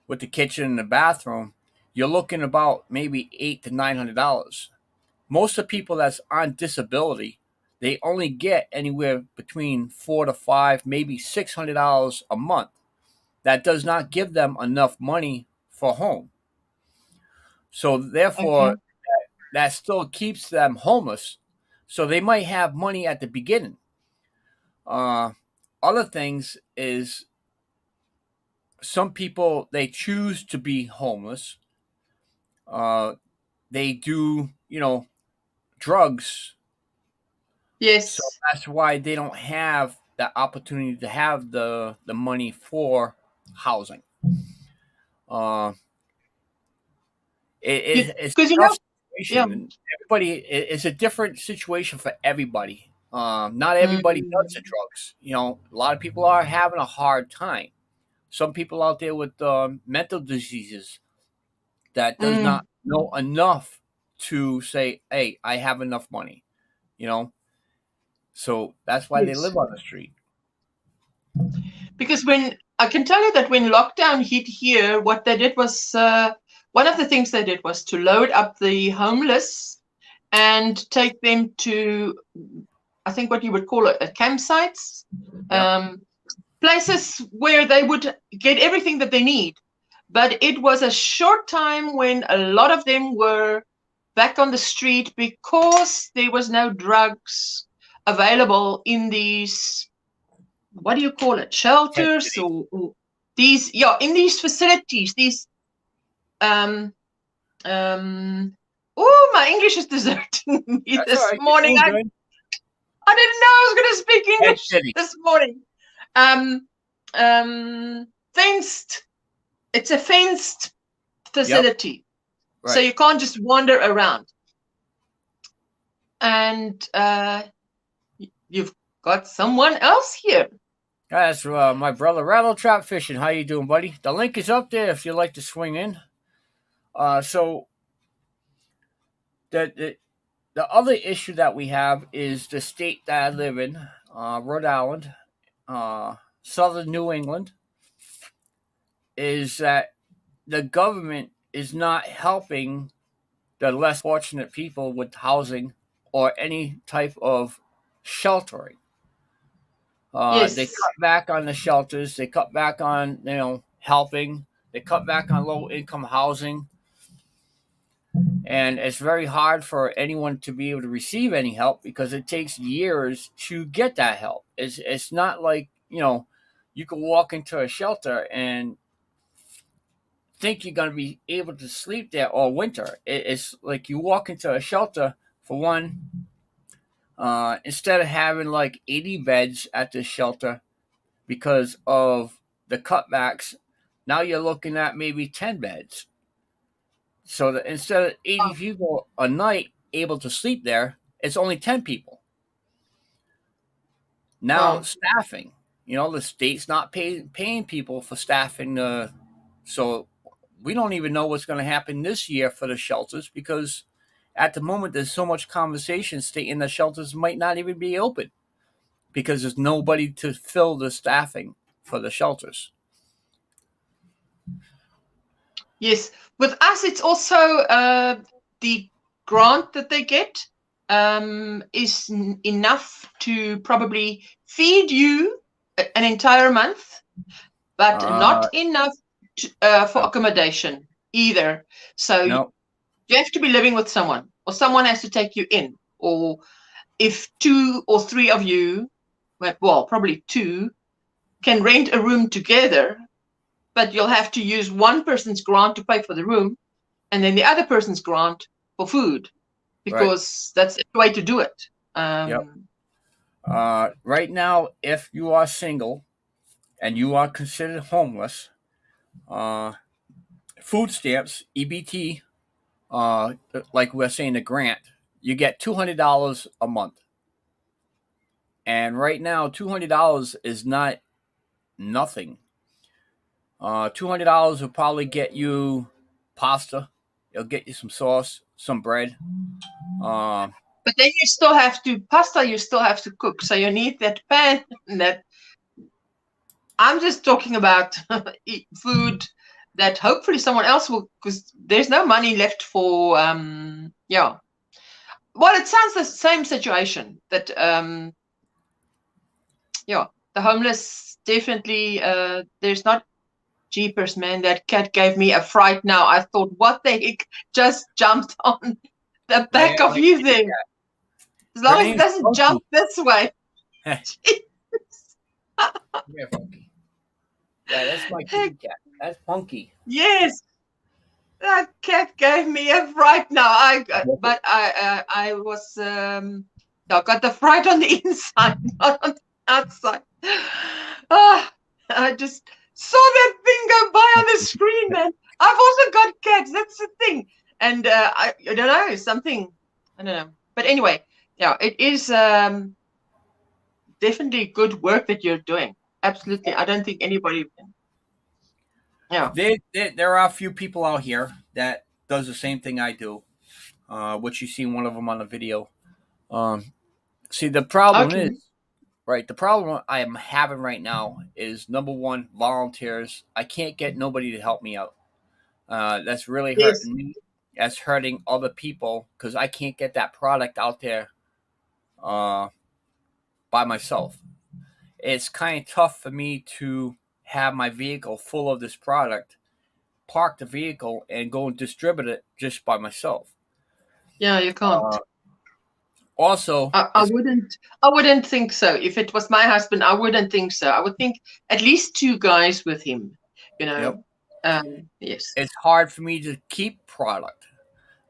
with the kitchen and the bathroom, you're looking about maybe $800 to $900. Most of the people that's on disability, they only get anywhere between $400 to $500, maybe $600 a month. That does not give them enough money for home. So Okay. therefore, that still keeps them homeless. So they might have money at the beginning. Other things is some people they choose to be homeless. They do, drugs. So Yes. that's why they don't have the opportunity to have the money for housing. Uh, it's Because a tough yeah. situation, and it's a different situation for everybody. Not everybody does the Mm, drugs. A lot of people are having a hard time. Some people out there with mental diseases that does mm, not know enough to say, "Hey, I have enough money." You know, so that's why they yes. live on the street. Because when I can tell you that when lockdown hit here, what they did was one of the things they did was to load up the homeless and take them to, I think, what you would call it, campsites, Yep. places where they would get everything that they need. But it was a short time when a lot of them were back on the street because there was no drugs available in these, what do you call it, Tent shelters, City. or these, yeah, in these facilities, these um oh, my English is deserting me That's all this right. You're morning. doing I good. didn't know I was going to speak Tent English City. this morning. um Fenced, it's a fenced Yep. facility, so Right. you can't just wander around. And you've got someone else here. That's my brother Rattle Trap Fishing. How you doing, buddy? The link is up there if you'd like to swing in. So the the other issue that we have is the state that I live in, Rhode Island, southern New England, is that the government is not helping the less fortunate people with housing or any type of sheltering. They Yes. cut back on the shelters. They cut back on helping. They cut back on low income housing, and it's very hard for anyone to be able to receive any help because it takes years to get that help. It's not like you can walk into a shelter and think you're going to be able to sleep there all winter. It's like you walk into a shelter for one. Instead of having like 80 beds at this shelter, because of the cutbacks, now you're looking at maybe 10 beds. So that instead of 80 people a night able to sleep there, it's only 10 people. Now, Wow. staffing, the state's not paying people for staffing. So we don't even know what's going to happen this year for the shelters because at the moment there's so much conversation stating the shelters might not even be open because there's nobody to fill the staffing for the shelters. Yes, with us, it's also the grant that they get is enough to probably feed you an entire month, but not Uh, enough for no, accommodation either. So no, you have to be living with someone, or someone has to take you in. Or if two or three of you, well, probably two, can rent a room together, but you'll have to use one person's grant to pay for the room and then the other person's grant for food, right. because that's the way to do it. Yep. Right now, if you are single and you are considered homeless, uh, food stamps, EBT, like we're saying the grant, you get $200 a month. And right now, $200 is not nothing. $200 will probably get you pasta. It'll get you some sauce, some bread. Uh, But then you still have to pasta. You still have to cook, so you need that pan, that I'm just talking about food that hopefully someone else will, because there's no money left for, yeah. Well, it sounds the same situation that, yeah, the homeless definitely, there's not jeepers, man. That cat gave me a fright now. I thought, what the heck just jumped on the back of you there? As Her long as it name's doesn't jump this way. Come here, Funky. Yeah, that's my Heck, kitty cat. That's Funky. yes. That cat gave me a fright now. I was I got the fright on the inside, not on the outside. Ah, I just saw that thing go by on the screen, man. I've also got cats. That's the thing, and I don't know something. I don't know, but anyway, yeah, it is definitely good work that you're doing. Absolutely, I don't think anybody can. Yeah. There are a few people out here that does the same thing I do, which you see one of them on the video. See, the problem Okay. is, right, the problem I am having right now is, number one, volunteers. I can't get nobody to help me out. That's really Yes. hurting me. That's hurting other people because I can't get that product out there uh, by myself. It's kind of tough for me to have my vehicle full of this product, park the vehicle, and go and distribute it just by myself. Yeah, you can't. Also, I wouldn't think so. If it was my husband, I wouldn't think so. I would think at least two guys with him, you yep, know. Yes. it's hard for me to keep product.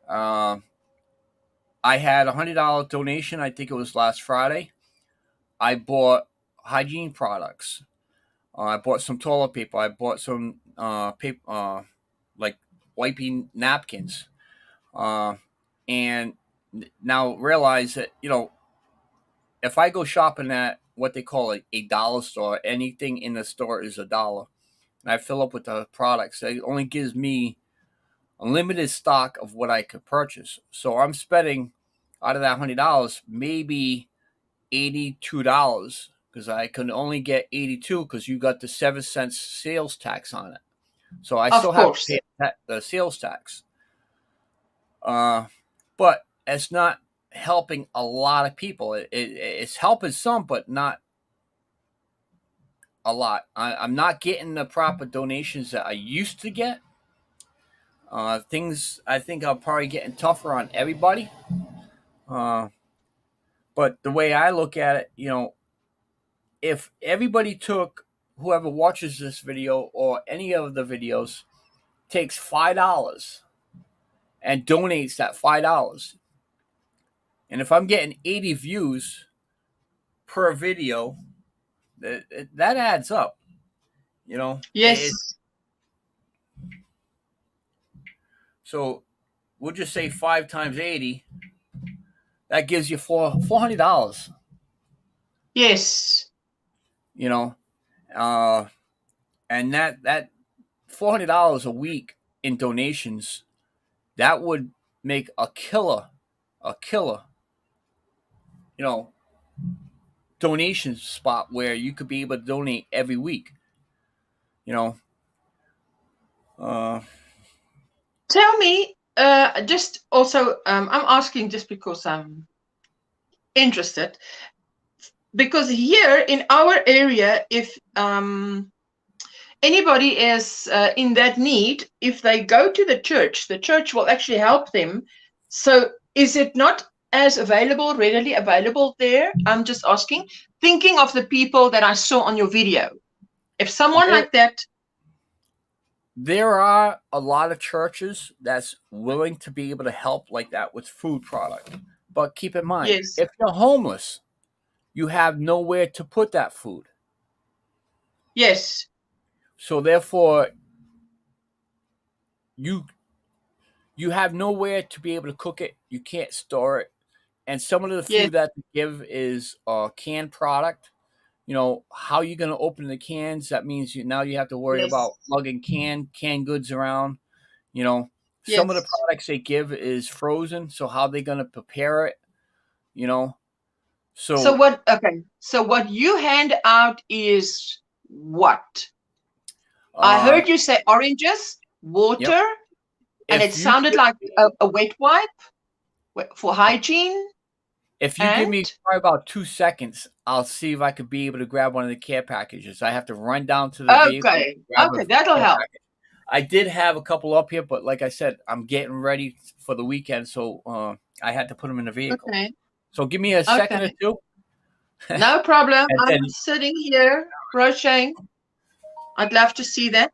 Um, I had $100 donation. I think it was last Friday. I bought hygiene products. I bought some toilet paper. I bought some paper, like wiping napkins. And now realize that, if I go shopping at what they call a dollar store, anything in the store is $1. And I fill up with the products. It only gives me a limited stock of what I could purchase. So I'm spending out of that $100 maybe $82 because I can only get 82 because you got the 7 cents sales tax on it. So I Of still have to course. pay the sales tax. But it's not helping a lot of people. It's helping some, but not a lot. I'm not getting the proper donations that I used to get. Things I think are probably getting tougher on everybody. Uh, but the way I look at it, if everybody took, whoever watches this video or any of the videos takes $5 and donates that $5, and if I'm getting 80 views per video, that adds up. Yes. So we'll just say 5 times 80. That gives you $400. Yes. And that $400 a week in donations, that would make a killer, you know, donation spot where you could be able to donate every week. You know, uh, Tell me, just also, I'm asking just because I'm interested. Because here in our area, if anybody is in that need, if they go to the church will actually help them. So is it not as readily available there? I'm just asking, thinking of the people that I saw on your video. If someone like that. There are a lot of churches that's willing to be able to help like that with food product. But keep in mind, Yes. if you're homeless, you have nowhere to put that food. Yes. So therefore, you have nowhere to be able to cook it. You can't store it. And some of the food Yes. that they give is canned product. How you going to open the cans? That means now you have to worry Yes. about lugging canned goods around. Some Yes. of the products they give is frozen. So how are they going to prepare it? So what? Okay. So what you hand out is what? I heard you say oranges, water, Yep. and it If you sounded give like me, a wet wipe for hygiene. if you give And me probably about 2 seconds, I'll see if I could be able to grab one of the care packages. I have to run down to the vehicle, okay, grab a okay, that'll care help. package. I did have a couple up here, but like I said, I'm getting ready for the weekend, so I had to put them in the vehicle. Okay, So give me a second or okay, two, no problem. and I'm then sitting here crocheting. I'd love to see that.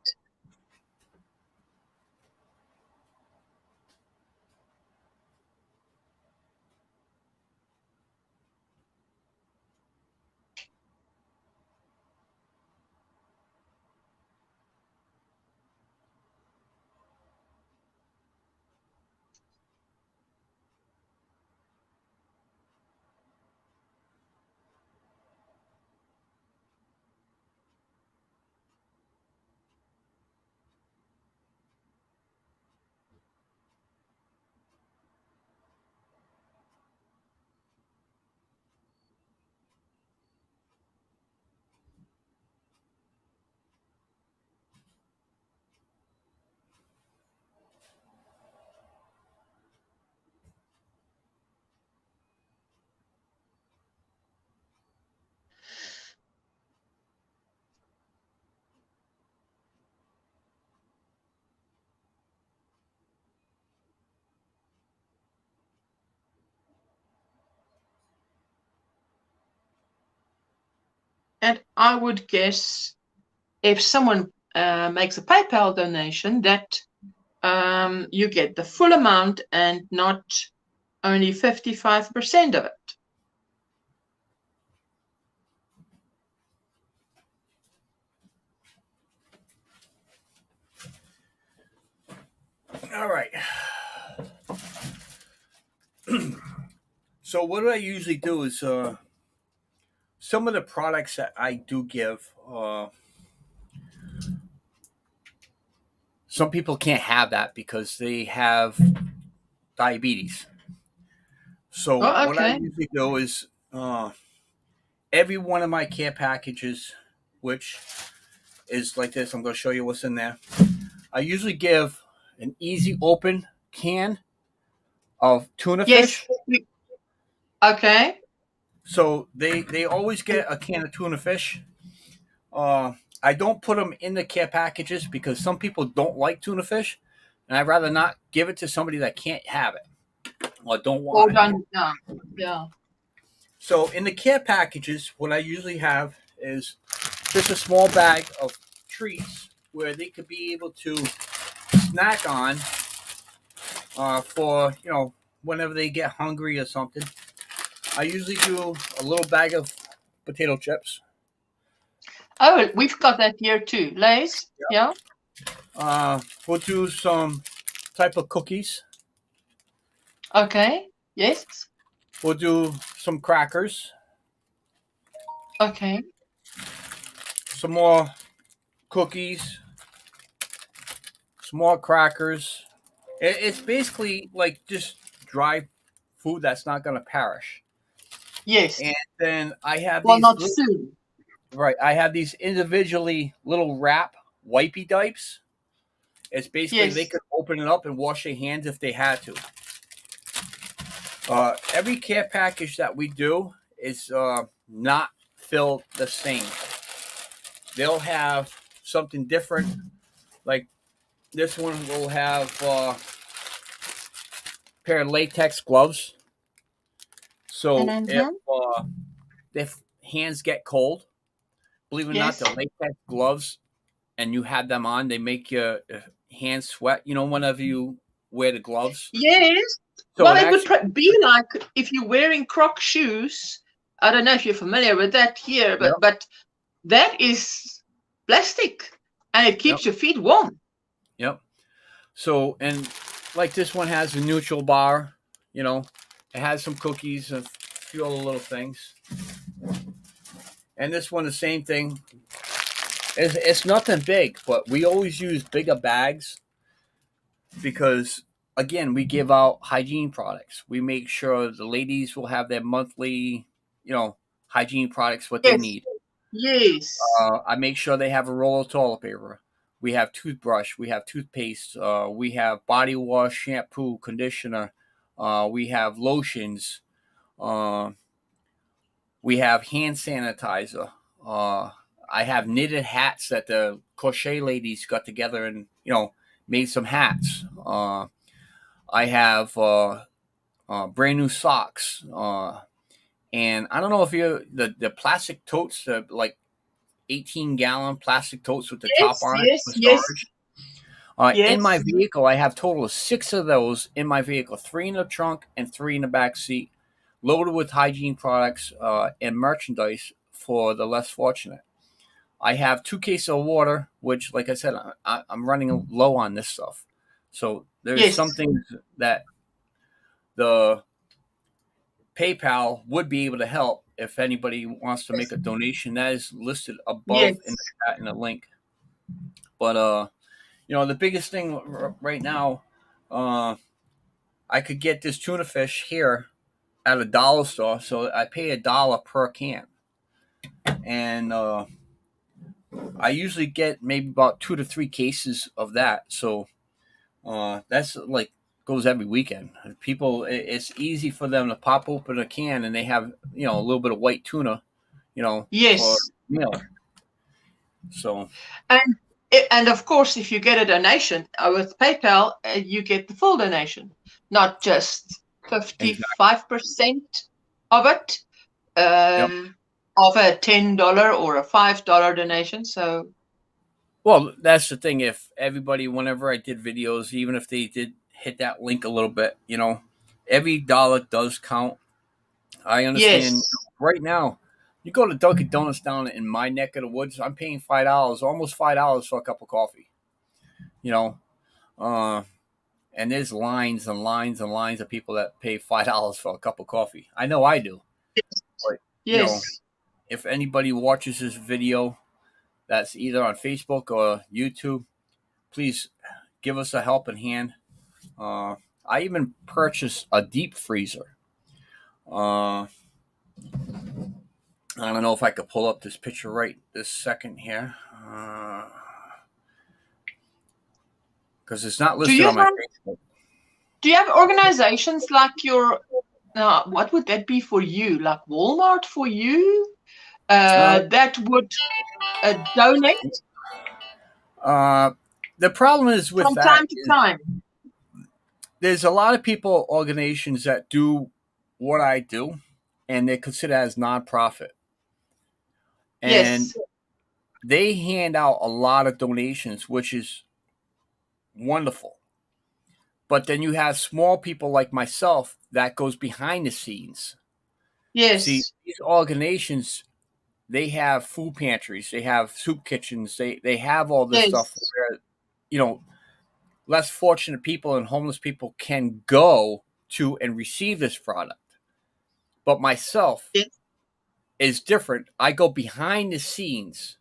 And I would guess if someone makes a PayPal donation, that you get the full amount and not only 55% of it. all right. So what I usually do is some of the products that I do give. Some people can't have that because they have diabetes. So Oh, what I okay. usually do is every one of my care packages, which is like this. I'm going to show you what's in there. I usually give an easy open can of tuna Yes. fish. Okay. So they always get a can of tuna fish. I don't put them in the care packages because some people don't like tuna fish, and I'd rather not give it to somebody that can't have it or don't want Hold it. on. Yeah. So in the care packages, what I usually have is just a small bag of treats where they could be able to snack on for whenever they get hungry or something. I usually do a little bag of potato chips. Oh, we've got that here too. Lays. Yeah. We'll do some type of cookies. Okay. Yes. We'll do some crackers, Okay. some more cookies, some more crackers. It's basically like just dry food that's not going to perish. Yes. And then I have Well, these not soon. right. I have these individually little wrap wipey dipes. It's basically they Yes. could open it up and wash their hands if they had to. Every care package that we do is not filled the same. They'll have something different. Like this one will have a pair of latex gloves. So if hands get cold, believe it or not, Yes. the latex gloves and you have them on, they make your hands sweat. You know, whenever you wear the gloves. Yes. So Well, it it would actually, be like if you're wearing Croc shoes. I don't know if you're familiar with that here, yep, but that is plastic and it yep, keeps your feet warm. yep. So, and like this one has a neutral bar, it has some cookies and a few other little things. And this one, the same thing. It's nothing big, but we always use bigger bags because, again, we give out hygiene products. We make sure the ladies will have their monthly, hygiene products, what they Yes. need. Yes. I make sure they have a roll of toilet paper. We have toothbrush. We have toothpaste. We have body wash, shampoo, conditioner. We have lotions. Uh, we have hand sanitizer. Uh, I have knitted hats that the crochet ladies got together and made some hats. I have brand new socks. And I don't know if the plastic totes, like 18-gallon plastic totes with the top Yes, on it yes, for yes, storage. In my yes. vehicle, I have total of 6 of those in my vehicle, 3 in the trunk and 3 in the back seat, loaded with hygiene products and merchandise for the less fortunate. I have 2 cases of water, which, like I said, I'm running low on this stuff. So there's Yes, some things that the PayPal would be able to help if anybody wants to make a donation. That is listed above in the yes. chat in the link. But the biggest thing right now, uh, I could get this tuna fish here at a dollar store, so I pay $1 per can, and I usually get maybe about 2 to 3 cases of that. So that's like goes every weekend. People, it's easy for them to pop open a can and they have a little bit of white tuna, for Yes. meal. So And and of course, if you get a donation with PayPal, you get the full donation, not just exactly. 55% of it, Yep. of a $10 or a $5 donation. So Well, that's the thing. If everybody, whenever I did videos, even if they did hit that link a little bit, every dollar does count. I understand. yes, Right now, you go to Dunkin' Donuts down in my neck of the woods, I'm paying $5, almost $5 for a cup of coffee. You know, uh, and there's lines and lines and lines of people that pay $5 for a cup of coffee. I know I do. But you know, yes. if anybody watches this video that's either on Facebook or YouTube, please give us a helping hand. Uh, I even purchased a deep freezer. I don't know if I could pull up this picture right this second here, because it's not Do listed you on my have Facebook. do you have organizations like your what would that be for you? Like Walmart for you? Uh, That would donate uh, the problem is with from that time to is time. there's a lot of people, organizations that do what I do, and they're considered as nonprofit, and Yes, they hand out a lot of donations, which is wonderful. But then you have small people like myself that goes behind the scenes. See, yes, these organizations, they have food pantries, they have soup kitchens, they have all this stuff yes, where less fortunate people and homeless people can go to and receive this product. But myself yes, is different. I go behind the scenes.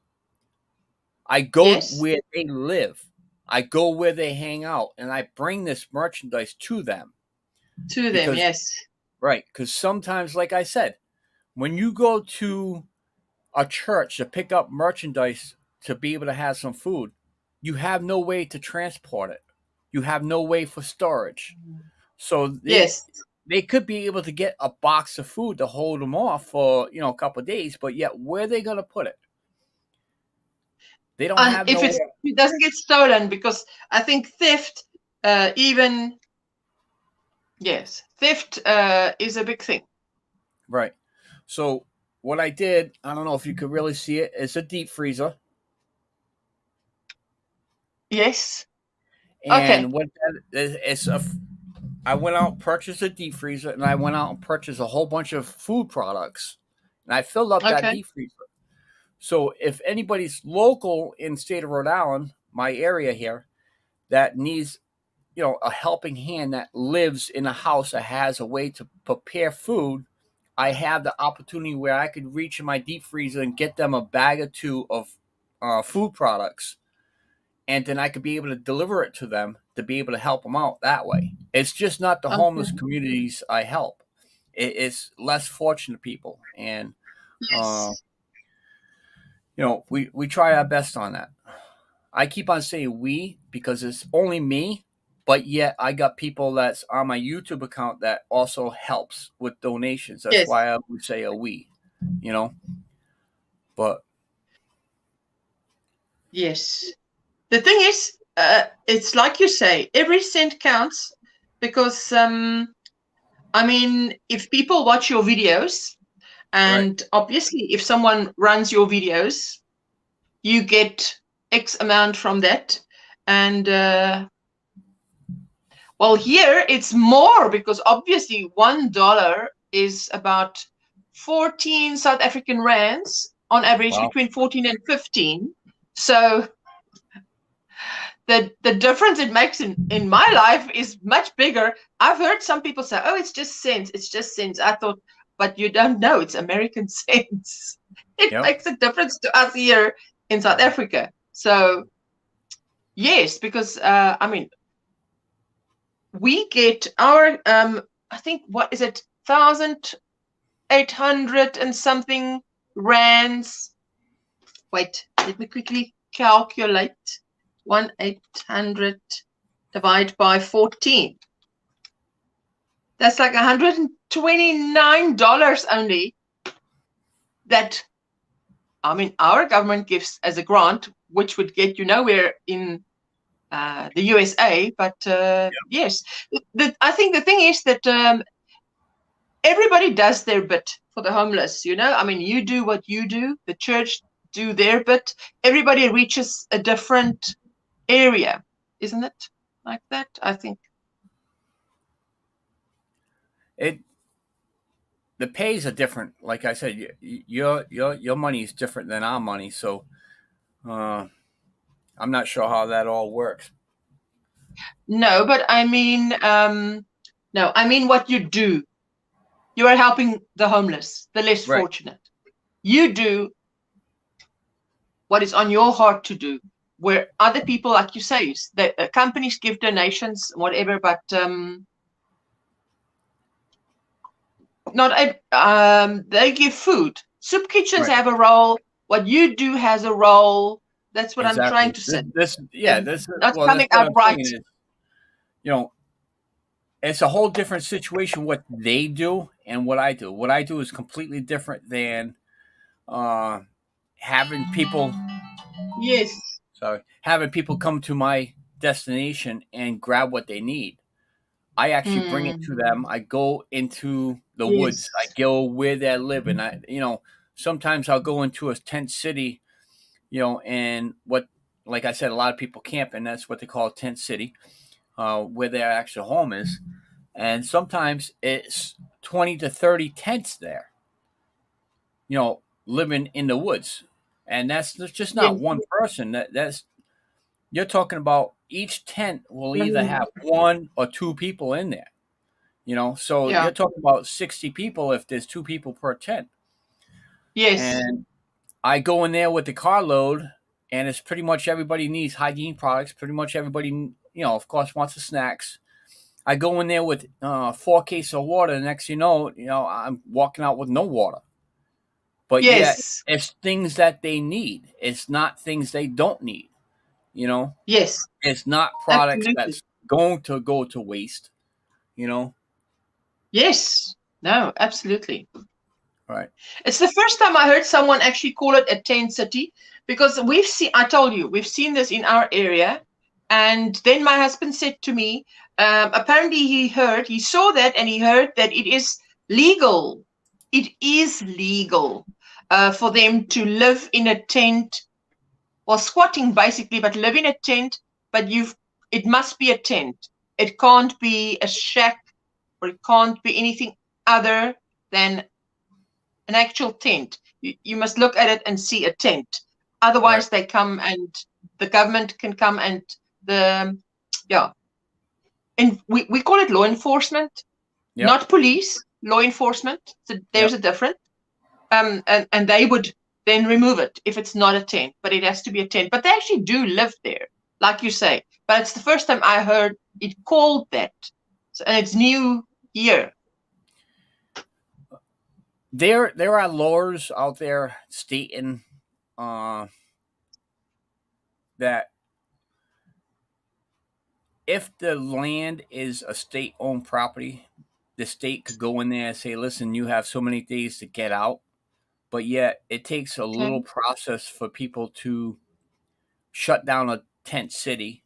I go yes, where they live. I go where they hang out, and I bring this merchandise to them to them. because Yes, right, because sometimes, like I said, when you go to a church to pick up merchandise to be able to have some food, you have no way to transport it. You have no way for storage. So yes. they could be able to get a box of food to hold them off for a couple of days, but yet where are they going to put it? They don't And have if no it doesn't get stolen, because I think theft, even yes, theft is a big thing. right. So what I did, I don't know if you could really see it, is a deep freezer. Yes. Okay. And what that is, I went out and purchased a deep freezer, and I went out and purchased a whole bunch of food products, and I filled up that Okay. deep freezer. So if anybody's local in the state of Rhode Island, my area here, that needs a helping hand, that lives in a house that has a way to prepare food, I have the opportunity where I could reach in my deep freezer and get them a bag or two of food products, and then I could be able to deliver it to them to be able to help them out that way. It's just not the Okay. homeless communities I help; it's less fortunate people, and uh, Yes. we try our best on that. I keep on saying we because it's only me, but yet I got people that's on my YouTube account that also helps with donations. That's Yes. why I would say a we, you know. But Yes. The thing is, it's like you say, every cent counts because, I mean, if people watch your videos, and obviously, if someone runs your videos, you get X amount from that. And well, here it's more because obviously $1 is about 14 South African rands on average, wow, between 14 and 15. So the difference it makes in my life is much bigger. I've heard some people say, oh, it's just cents. It's just cents. I thought, but you don't know. It's American cents. It yep, makes a difference to us here in South Africa. So, yes, because, I mean, we get our, I think, what is it, 1,800 and something rands. Wait, let me quickly calculate. 1,800 divided by 14. That's like $129 only that, I mean, our government gives as a grant, which would get you nowhere in the USA. But yes, I think the thing is that everybody does their bit for the homeless. I mean, you do what you do, the church do their bit. Everybody reaches a different area, isn't it? Like that, I think. it the pays are different. Like I said, your money is different than our money, so I'm not sure how that all works. No, but I mean, no, I mean what you do. You are helping the homeless, the less Right, fortunate. You do what is on your heart to do. Where other people, like you say, the companies give donations, whatever, but not they give food. Soup kitchens right, have a role. What you do has a role. That's what I'm trying exactly. to say. This Not well, that's coming what out I'm right. saying is, you know, it's a whole different situation what they do and what I do. What I do is completely different than uh, having people. Yes. Sorry, having people come to my destination and grab what they need. I actually bring it to them. I go into the woods. I Yes. go where they live, and sometimes I'll go into a tent city, and like I said, a lot of people camp, and that's what they call a tent city, where their actual home is. And sometimes it's 20 to 30 tents there, living in the woods. And that's just not Yes. one person. That's you're talking about each tent will either Mm. have one or two people in there. So Yeah. you're talking about 60 people if there's two people per tent. Yes. And I go in there with the carload, and it's pretty much everybody needs hygiene products. Pretty much everybody, of course, wants the snacks. I go in there with 4 cases of water. The next, I'm walking out with no water. But yet, Yes. it's things that they need. It's not things they don't need. You know, Yes. it's not products Absolutely. that's going to go to waste. You know, Yes. No, absolutely. right? It's the first time I heard someone actually call it a tent city because I told you, we've seen this in our area. And then my husband said to me, apparently he saw that and he heard that it is legal. It is legal for them to live in a tent, or squatting basically, but live in a tent, but it must be a tent. It can't be a shack, or it can't be anything other than an actual tent. You must look at it and see a tent. Right. Otherwise, they come and the government can come and yeah. And we call it law enforcement, Yep. not police, law enforcement. So there's Yep. a difference. And they would then remove it if it's not a tent, but it has to be a tent. But they actually do live there, like you say. But it's the first time I heard it called that. So, and it's new here. There are laws out there stating that if the land is a state-owned property, the state could go in there and say, "Listen, you have so many days to get out," but yet it takes a Okay. little process for people to shut down a tent city,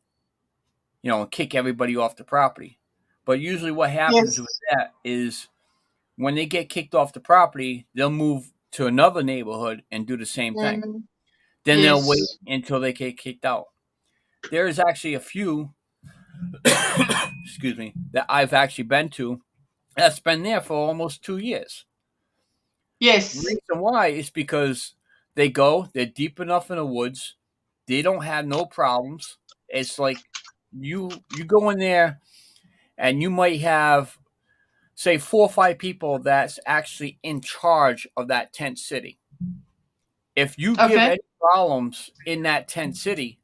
and kick everybody off the property. But usually, what happens with Yes. that is when they get kicked off the property, they'll move to another neighborhood and do the same thing. Mm, Then they'll wait yes. until they get kicked out. There is actually a few, excuse me, that I've actually been to that's been there for almost 2 years. The Yes. reason why is because they're deep enough in the woods, they don't have no problems. It's like you go in there and you might have say 4 or 5 people that's actually in charge of that tent city. If you give Okay. any problems in that tent city,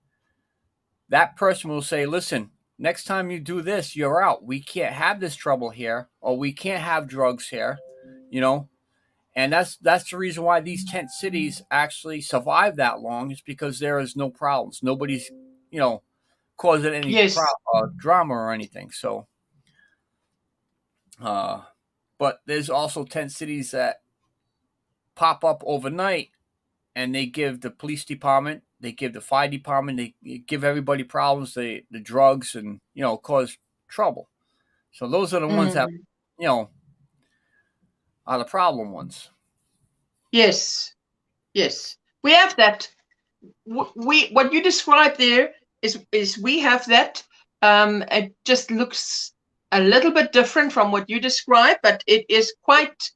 that person will say, "Listen, next time you do this, you're out. We can't have this trouble here, or we can't have drugs here," you know. And that's the reason why these tent cities actually survive that long is because there is no problems. Nobody's, causing any Yes. drama or anything. So, but there's also tent cities that pop up overnight, and they give the police department, they give the fire department, they give everybody problems, the drugs, and cause trouble. So those are the ones that Mm, you know are the problem ones. yes. Yes. We have that. We what you described there is we have that. It just looks a little bit different from what you described, but it is quite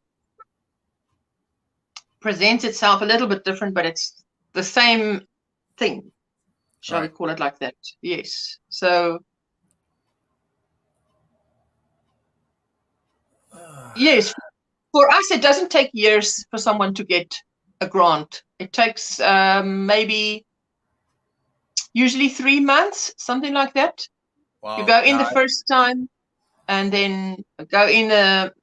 presents itself a little bit different, but it's the same thing. Shall we Right. call it like that? Yes. So yes, for us, it doesn't take years for someone to get a grant. It takes maybe usually 3 months, something like that. You Wow. go in Now, the first time and then go in the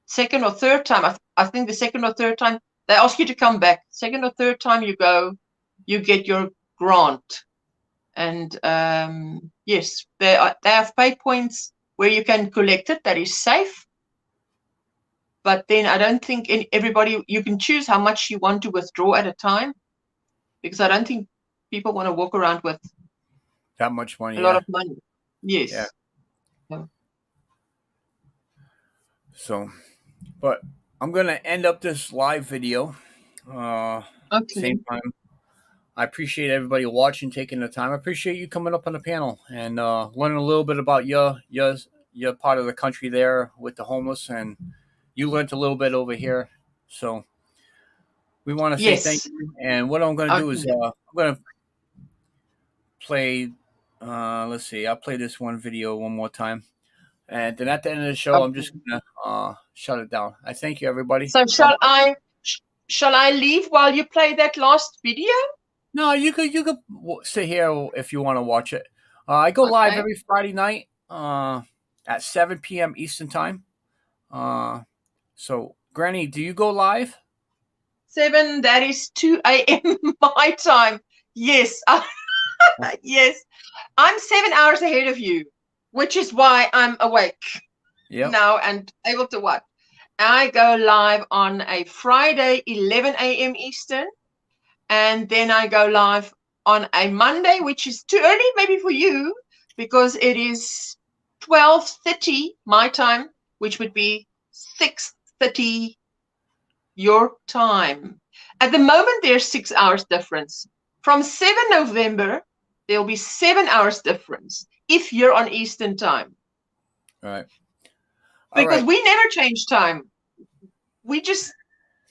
second or third time. I think the second or third time, they ask you to come back. Second or third time you go, you get your grant. And yes, they have pay points where you can collect it. That is safe. But then I don't think everybody, you can choose how much you want to withdraw at a time, because I don't think people want to walk around with that much money, a lot yeah. of money. Yeah. Yes. So, but I'm going to end up this live video. Okay. Same time. I appreciate everybody watching, taking the time. I appreciate you coming up on the panel and learning a little bit about your part of the country there with the homeless, and you learned a little bit over here. So we want to say thank Yes. you. And what I'm going to do is Okay. I'm going to play. Let's see. I'll play this one video one more time, and then at the end of the show, I'm just Okay. going to shut it down. I thank you, everybody. So shall I leave while you play that last video? No, you could sit here if you want to watch it. I go live Okay. every Friday night at 7 p.m. Eastern time. So Granny, do you go live? 7, that is 2 a.m. my time. Yes. Yes. I'm 7 hours ahead of you, which is why I'm awake Yep. now and able to watch. I go live on a Friday, 11 a.m. Eastern, and then I go live on a Monday, which is too early maybe for you, because it is 12:30 my time, which would be 6:30 your time. At the moment, there's 6 hours difference. From 7 November, there'll be 7 hours difference if you're on Eastern time. All right. All Because right. we never change time. We just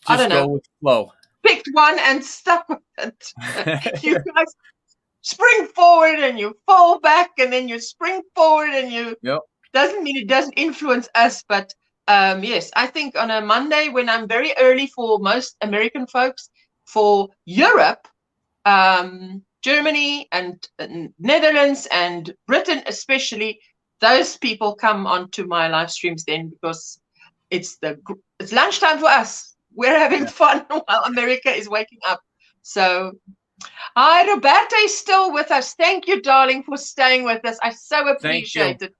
I don't Just go know, with the flow. picked one and stuck with it. You guys spring forward and you fall back, and then you spring forward, and you Yep. doesn't mean it doesn't influence us, but yes, I think on a Monday when I'm very early for most American folks, for Europe, Germany and Netherlands and Britain especially, those people come onto my live streams then, because it's lunchtime for us. We're having fun while America is waking up. So, hi, Roberta is still with us. Thank you, darling, for staying with us. I so appreciate it.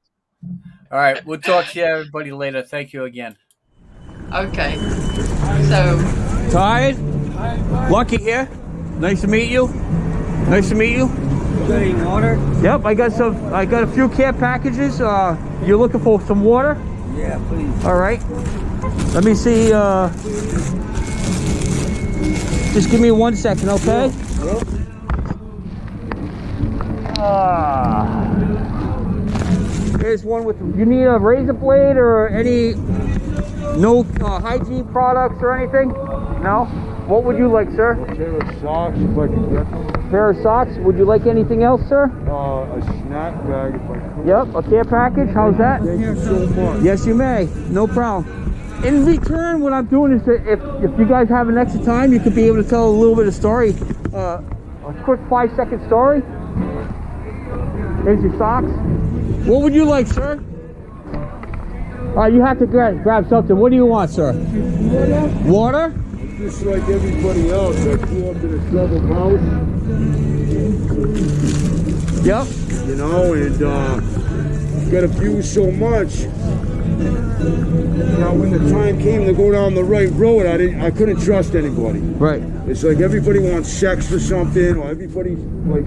All right, we'll talk to you everybody later. Thank you again. Okay. So, Tired? Lucky here. Nice to meet you. Nice to meet you. Getting water? Yep, I got a few care packages. You're looking for some water? Yeah, please. All right. Let me see. Just give me 1 second, okay? Here's one with. You need a razor blade or any hygiene products or anything? No. What would you like, sir? A pair of socks if I can get them. Pair of socks. Would you like anything else, sir? A snack bag if I could. Yep. A care package. How's that? Thank you so much. Yes, you may. No problem. In return, what I'm doing is that if you guys have an extra time, you could be able to tell a little bit of story. A quick 5-second story. Here's your socks. What would you like, sir? You have to grab something. What do you want, sir? Water? Just like everybody else, I grew up in a troubled house. Yep. You know, and got abused so much. Now, when the time came to go down the right road, I couldn't trust anybody. Right. It's like everybody wants sex or something, or everybody's like